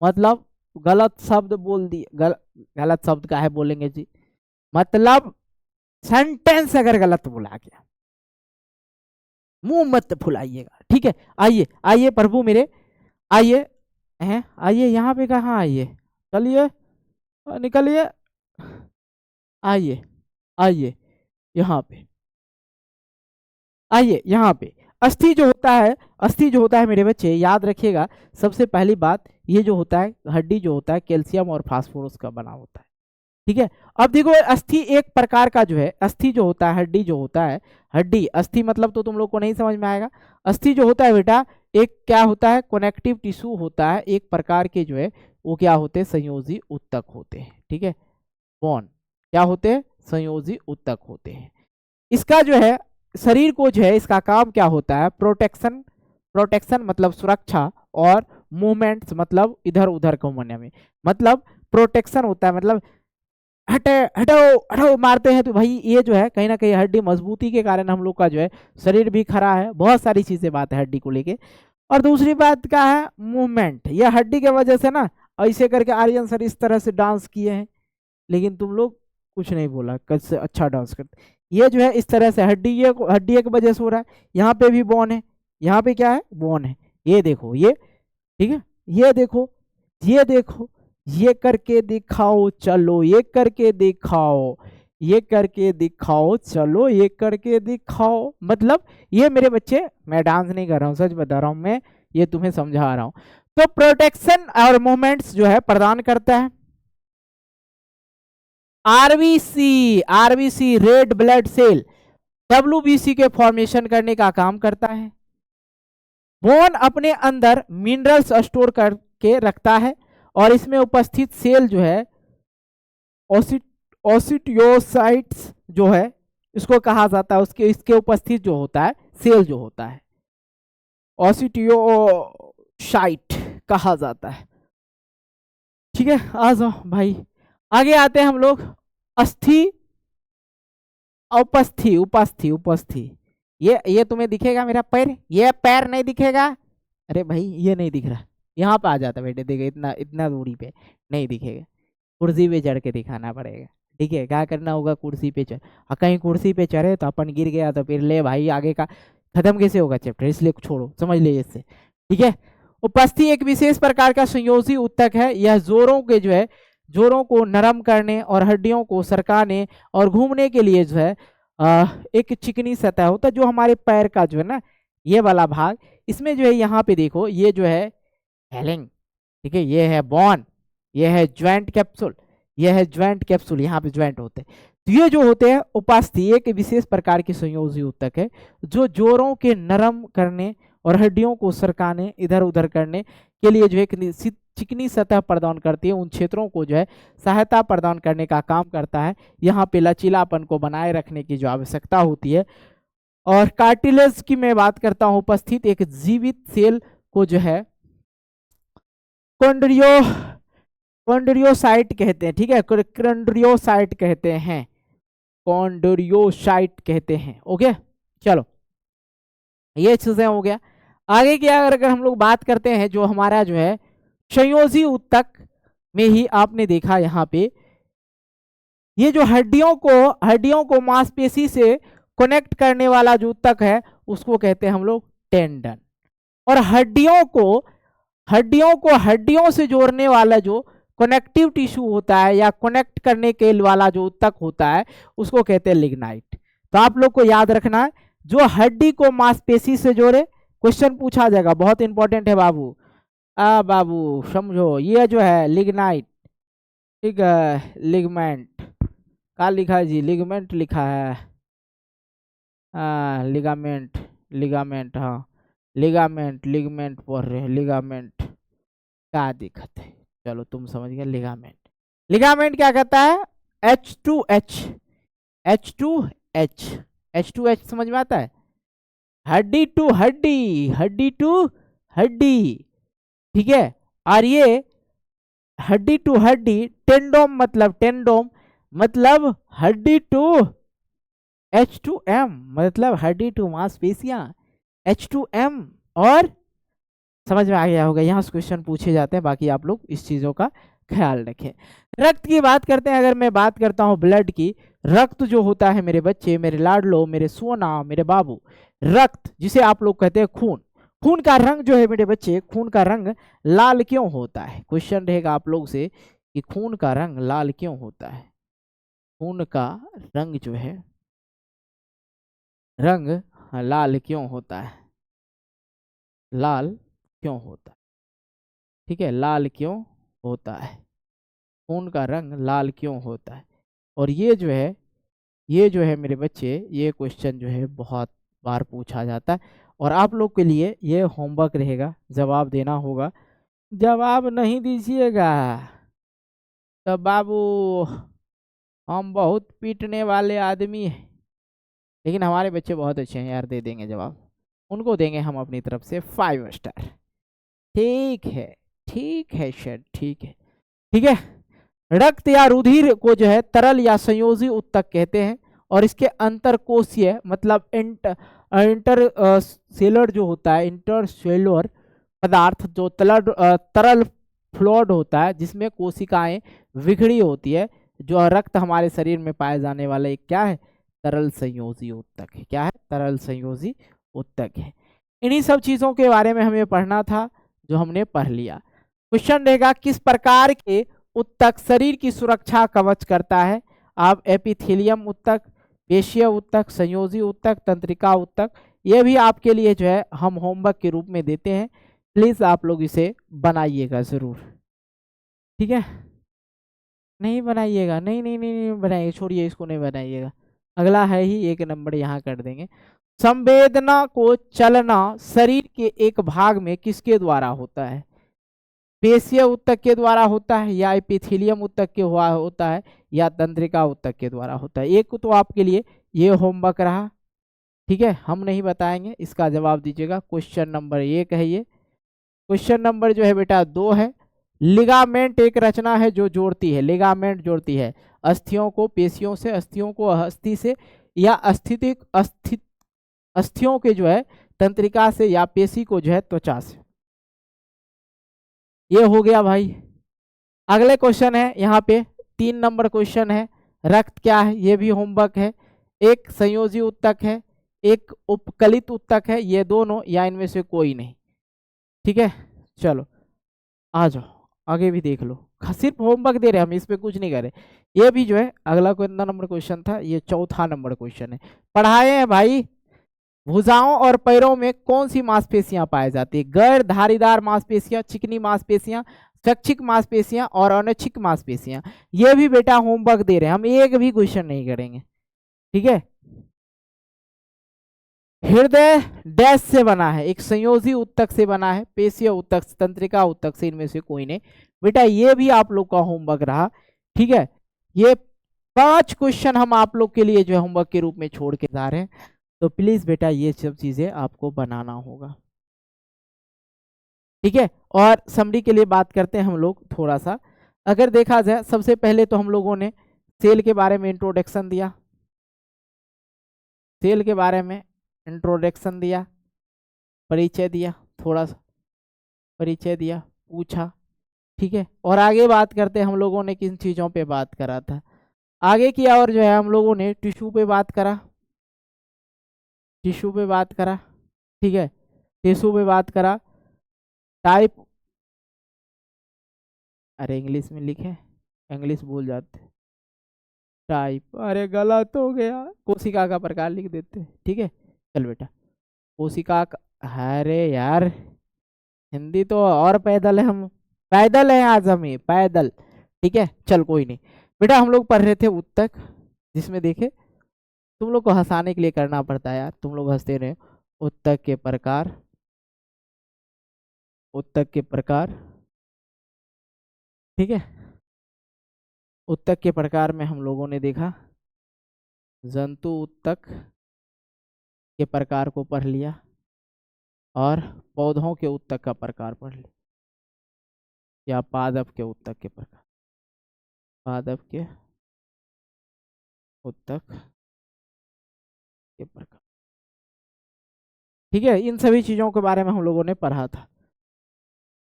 A: मतलब गलत शब्द बोल दिए, गलत शब्द का है बोलेंगे जी, मतलब सेंटेंस अगर गलत बोला गया, मुंह मत फुलाइएगा, ठीक है। आइए आइए प्रभु मेरे, आइए हैं, आइए यहाँ पे, कहाँ आइए, चलिए निकलिए, आइए आइए यहाँ पे, आइए यहाँ पे। अस्थि जो होता है, अस्थि जो होता है मेरे बच्चे याद रखिएगा, सबसे पहली बात ये जो होता है हड्डी जो होता है कैल्शियम और फास्फोरस का बना होता है, ठीक है। अब देखो अस्थि एक प्रकार का जो है, अस्थि जो होता है, हड्डी जो होता है, हड्डी अस्थि मतलब तो तुम लोग को नहीं समझ में आएगा। अस्थि जो होता है बेटा एक क्या होता है, कनेक्टिव टिश्यू होता है, एक प्रकार के जो है वो क्या होते हैं, संयोजी उत्तक होते हैं, ठीक है। बोन क्या होते हैं, संयोजी उत्तक होते हैं। इसका जो है शरीर को जो है, इसका काम क्या होता है, प्रोटेक्शन, प्रोटेक्शन मतलब सुरक्षा, और मूवमेंट्स मतलब इधर उधर घूमने में, मतलब प्रोटेक्शन होता है, मतलब हटे हटो हटो मारते हैं तो भाई ये जो है कहीं ना कहीं हड्डी मजबूती के कारण हम लोग का जो है शरीर भी खड़ा है, बहुत सारी चीजें बात है हड्डी को लेके। और दूसरी बात क्या है, मूवमेंट, ये हड्डी के वजह से ना ऐसे करके आर्यन सर इस तरह से डांस किए हैं, लेकिन तुम लोग कुछ नहीं बोला, कैसे अच्छा डांस करते, ये जो है इस तरह से हड्डी, ये हड्डी की वजह से हो रहा है। यहाँ पे भी बोन है, यहाँ पे क्या है, बोन है, ये देखो ये, ठीक है, ये देखो, ये देखो, ये करके दिखाओ चलो, ये करके दिखाओ, ये करके दिखाओ चलो, ये करके दिखाओ, मतलब ये मेरे बच्चे, मैं डांस नहीं कर रहा हूँ, सच बता रहा हूँ मैं, ये तुम्हें समझा रहा हूँ। तो प्रोटेक्शन और मूवमेंट्स जो है प्रदान करता है। RBC, RBC red blood cell WBC के फॉर्मेशन करने का काम करता है। बोन अपने अंदर मिनरल्स स्टोर करके रखता है, और इसमें उपस्थित सेल जो है ओसिटियोसाइट्स जो है इसको कहा जाता है, उसके इसके उपस्थित जो होता है सेल जो होता है ओसिटियोसाइट कहा जाता है, ठीक है। आ जाओ भाई, आगे आते हैं हम लोग, अस्थि, उपस्थि, उपस्थि, उपस्थि, ये तुम्हें दिखेगा मेरा पैर, ये पैर नहीं दिखेगा, अरे भाई ये नहीं दिख रहा, यहाँ पे आ जाता बेटे, देखिए इतना इतना दूरी पे नहीं दिखेगा, कुर्सी पे चढ़ के दिखाना पड़ेगा, ठीक है। क्या करना होगा, कुर्सी पे चढ़, और कहीं कुर्सी पे चढ़े तो अपन गिर गया तो फिर ले भाई आगे का खत्म कैसे होगा चैप्टर, इसलिए छोड़ो, समझ ले इससे, ठीक है। उपस्थि एक विशेष प्रकार का संयोजी उत्तक है, यह जोड़ों के जो है, जोड़ों को नरम करने और हड्डियों को सरकाने और घूमने के लिए जो है एक चिकनी सतह होता है, जो हमारे पैर का जो है ना ये वाला भाग, इसमें जो है यहाँ पे देखो ये जो है हेलिंग, ठीक है, ये है बॉन, ये है ज्वाइंट कैप्सूल, ये है ज्वाइंट कैप्सूल, यहाँ पे ज्वाइंट होते हैं। तो ये जो होते हैं उपास्थि एक विशेष प्रकार की संयोजी उत्तक है, जो जोड़ों के नरम करने और हड्डियों को सरकाने इधर उधर करने के लिए जो है चिकनी सतह प्रदान करती है, उन क्षेत्रों को जो है सहायता प्रदान करने का काम करता है। यहाँ पे लचीलापन को बनाए रखने की जो आवश्यकता होती है। और कार्टिलेज की मैं बात करता हूँ, उपस्थित एक जीवित सेल को जो है कॉन्ड्रियोसाइट कहते हैं, ठीक है, कॉन्ड्रियोसाइट कहते हैं, कॉन्ड्रियोसाइट कहते हैं, ओके। चलो ये चीजें हो गया। आगे की अगर हम लोग बात करते हैं, जो हमारा जो है संयोजी उत्तक में ही आपने देखा यहाँ पे ये जो हड्डियों को मांसपेशी से कनेक्ट करने वाला जो उत्तक है उसको कहते हैं हम लोग टेंडन, और हड्डियों से जोड़ने वाला जो कनेक्टिव टिश्यू होता है या कनेक्ट करने के वाला जो उत्तक होता है उसको कहते हैं लिग्नाइट। तो आप लोग को याद रखना है, जो हड्डी को मांसपेशी से जोड़े, क्वेश्चन पूछा जाएगा, बहुत इंपॉर्टेंट है बाबू, बाबू समझो, ये जो है लिग्नाइट, ठीक है, लिगमेंट क्या लिखा है जी, लिगमेंट लिखा है, लिगामेंट, लिगामेंट, हाँ लिगामेंट, लिगमेंट पढ़ रहे हैं, लिगामेंट क्या दिक्कत है, चलो तुम समझ गए, लिगामेंट, लिगामेंट क्या कहता है, H2H, H2H, H2H समझ में आता है, हड्डी टू हड्डी, हड्डी टू हड्डी, ठीक है। और ये हड्डी टू हड्डी, टेंडोम मतलब हड्डी टू H2M मतलब हड्डी टू मांसपेशियां H2M। और समझ में आ गया होगा, यहाँ से क्वेश्चन पूछे जाते हैं, बाकी आप लोग इस चीजों का ख्याल रखें। रक्त की बात करते हैं, अगर मैं बात करता हूं ब्लड की, रक्त जो होता है मेरे बच्चे, मेरे लाडलो, मेरे सोना, मेरे बाबू, रक्त जिसे आप लोग कहते हैं खून, खून का रंग जो है मेरे बच्चे, खून का रंग लाल क्यों होता है? क्वेश्चन रहेगा आप लोग से कि खून का रंग लाल क्यों होता है? खून का रंग जो है, रंग लाल क्यों होता है? लाल क्यों होता है? ठीक है, लाल क्यों होता है? खून का रंग लाल क्यों होता है? और ये जो है मेरे बच्चे, ये क्वेश्चन जो है बहुत बार पूछा जाता है, और आप लोग के लिए ये होमवर्क रहेगा, जवाब देना होगा। जवाब नहीं दीजिएगा तो बाबू हम बहुत पीटने वाले आदमी हैं, लेकिन हमारे बच्चे बहुत अच्छे हैं यार, दे देंगे जवाब, उनको देंगे हम अपनी तरफ से 5 स्टार। ठीक है, ठीक है सर, ठीक है, ठीक है। रक्त या रुधिर को जो है तरल या संयोजी उत्तक कहते हैं, और इसके अंतरकोशीय मतलब इंटर सेलर जो होता है, इंटरसेलुलर पदार्थ जो तरल फ्लूइड होता है, जिसमें कोशिकाएं विघड़ी होती है, जो रक्त हमारे शरीर में पाए जाने वाला एक क्या है? तरल संयोजी उत्तक है। क्या है? तरल संयोजी उत्तक है। इन्हीं सब चीजों के बारे में हमें पढ़ना था, जो हमने पढ़ लिया। क्वेश्चन रहेगा, किस प्रकार के उत्तक शरीर की सुरक्षा कवच करता है? आप एपिथेलियम उत्तक, पेशीय उत्तक, संयोजी उत्तक, तंत्रिका उत्तक, ये भी आपके लिए जो है हम होमवर्क के रूप में देते हैं, प्लीज आप लोग इसे बनाइएगा जरूर। ठीक है, नहीं बनाइएगा, नहीं नहीं नहीं, नहीं बनाइए, छोड़िए इसको, नहीं बनाइएगा, अगला है ही 1 नंबर यहाँ कर देंगे। संवेदना को चलना शरीर के एक भाग में किसके द्वारा होता है? पेशीय उत्तक के द्वारा होता है, या एपिथेलियम उत्तक के हुआ होता है, या तंत्रिका उत्तक के द्वारा होता है? एक तो आपके लिए ये होमवर्क रहा, ठीक है, हम नहीं बताएंगे, इसका जवाब दीजिएगा। क्वेश्चन नंबर 1 है ये। क्वेश्चन नंबर जो है बेटा 2 है। लिगामेंट एक रचना है जो जोड़ती है, लिगामेंट जोड़ती है अस्थियों को पेशियों से, अस्थियों को अस्थि से, या अस्थियों के जो है तंत्रिका से, या पेशी को जो है त्वचा से। ये हो गया भाई। अगले क्वेश्चन है यहाँ पे 3 नंबर क्वेश्चन है, रक्त क्या है? ये भी होमवर्क है। एक संयोजी उत्तक है, एक उपकलित उत्तक है, ये दोनों या इनमें से कोई नहीं। ठीक है, चलो आ जाओ, आगे भी देख लो, सिर्फ होमवर्क दे रहे हम, इस पे कुछ नहीं करे। ये भी जो है अगला कितना नंबर क्वेश्चन था? ये 4था नंबर क्वेश्चन है। पढ़ाए हैं भाई, भुजाओं और पैरों में कौन सी मांसपेशियां पाई जाती है? गैर धारीदार मांसपेशियां, चिकनी मांसपेशियां, स्वैच्छिक मांसपेशियां और अनैच्छिक मांसपेशियां। ये भी बेटा होमवर्क दे रहे हैं हम, एक भी क्वेश्चन नहीं करेंगे। ठीक है, हृदय डैश से बना है? एक संयोजी उत्तक से बना है, पेशीय उत्तक, तंत्रिका उत्तक से, इनमें से कोई नहीं। बेटा ये भी आप लोग का होमवर्क रहा। ठीक है, ये 5 क्वेश्चन हम आप लोग के लिए जो है होमवर्क के रूप में छोड़ के जा रहे हैं, तो प्लीज बेटा ये सब चीजें आपको बनाना होगा। ठीक है, और समरी के लिए बात करते हैं हम लोग थोड़ा सा। अगर देखा जाए, सबसे पहले तो हम लोगों ने सेल के बारे में इंट्रोडक्शन दिया, सेल के बारे में इंट्रोडक्शन दिया, परिचय दिया, थोड़ा सा परिचय दिया, पूछा। ठीक है, और आगे बात करते हैं हम लोगों ने किन चीज़ों पे बात करा था? आगे किया और जो है हम लोगों ने टिश्यू पे बात करा, टिश्यू पे बात करा। ठीक है, टिश्यू पे बात करा। टाइप, अरे इंग्लिश में लिखे, इंग्लिश भूल जाते, टाइप, अरे गलत हो गया, कोशिका का प्रकार लिख देते। ठीक है, चल बेटा, कोशिका का, अरे यार हिंदी तो और पैदल है, हम पैदल है आज, हम ही पैदल। ठीक है, चल कोई नहीं बेटा, हम लोग पढ़ रहे थे उत्तक, जिसमें देखे तुम लोग को हंसाने के लिए करना पड़ता है यार, तुम लोग हंसते रहे। उत्तक के प्रकार, उत्तक के प्रकार। ठीक है, उत्तक के प्रकार में हम लोगों ने देखा जंतु उत्तक के प्रकार को पढ़ लिया, और पौधों के उत्तक का प्रकार पढ़ लिया। या पादप के उत्तक के प्रकार, पादप के उत्तक के प्रकार। ठीक है, इन सभी चीजों के बारे में हम लोगों ने पढ़ा था।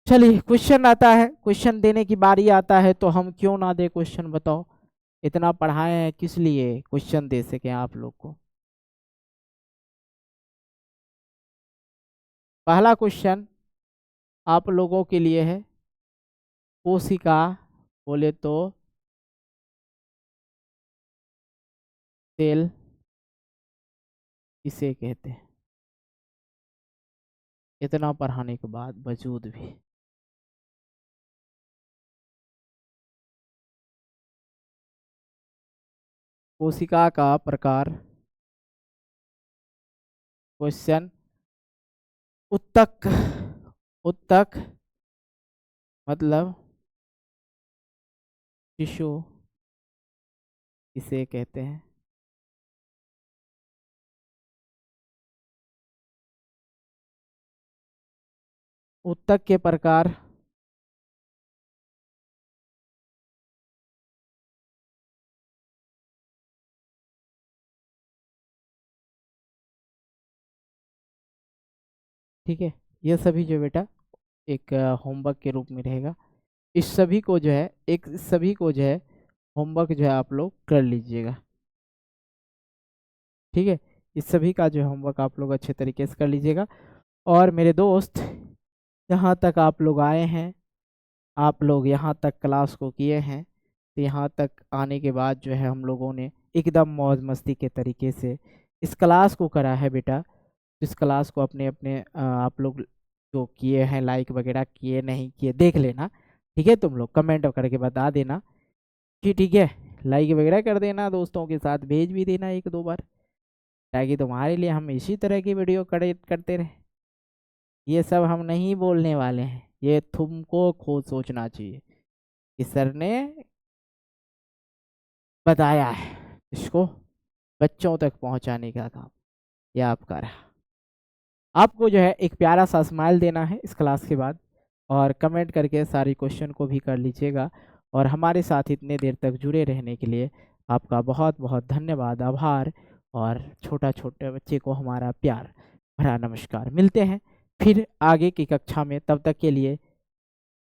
A: चलिए क्वेश्चन आता है, क्वेश्चन देने की बारी आता है, तो हम क्यों ना दे क्वेश्चन, बताओ। इतना पढ़ाए हैं किस लिए, क्वेश्चन दे सके आप लोग को। पहला क्वेश्चन आप लोगों के लिए है, कोशिका बोले तो सेल किसे कहते हैं। इतना पढ़ाने के बाद वजूद भी कोशिका का प्रकार, क्वेश्चन उत्तक, उत्तक मतलब टिश्यू किसे कहते हैं। उत्तक के प्रकार, ठीक है। ये सभी जो बेटा एक होमवर्क के रूप में रहेगा। इस सभी को जो है इस सभी को जो है होमवर्क जो है आप लोग कर लीजिएगा। ठीक है, इस सभी का जो है होमवर्क आप लोग अच्छे तरीके से कर लीजिएगा। और मेरे दोस्त, यहाँ तक आप लोग आए हैं, आप लोग यहाँ तक क्लास को किए हैं, तो यहाँ तक आने के बाद जो है हम लोगों ने एकदम मौज मस्ती के तरीके से इस क्लास को करा है बेटा। इस क्लास को अपने अपने आप लोग जो किए हैं, लाइक वगैरह किए नहीं किए देख लेना। ठीक है, तुम लोग कमेंट करके बता देना कि ठीक है, लाइक वगैरह कर देना, दोस्तों के साथ भेज भी देना एक दो बार, ताकि तुम्हारे लिए हम इसी तरह की वीडियो करते रहे। ये सब हम नहीं बोलने वाले हैं, ये तुमको खुद सोचना चाहिए कि सर ने बताया है, इसको बच्चों तक पहुंचाने का काम ये आपका रहा। आपको जो है एक प्यारा सा स्माइल देना है इस क्लास के बाद, और कमेंट करके सारी क्वेश्चन को भी कर लीजिएगा। और हमारे साथ इतने देर तक जुड़े रहने के लिए आपका बहुत बहुत धन्यवाद, आभार। और छोटा छोटे बच्चे को हमारा प्यार भरा नमस्कार। मिलते हैं फिर आगे की कक्षा में, तब तक के लिए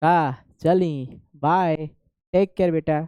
A: चली बाय, टेक केयर बेटा।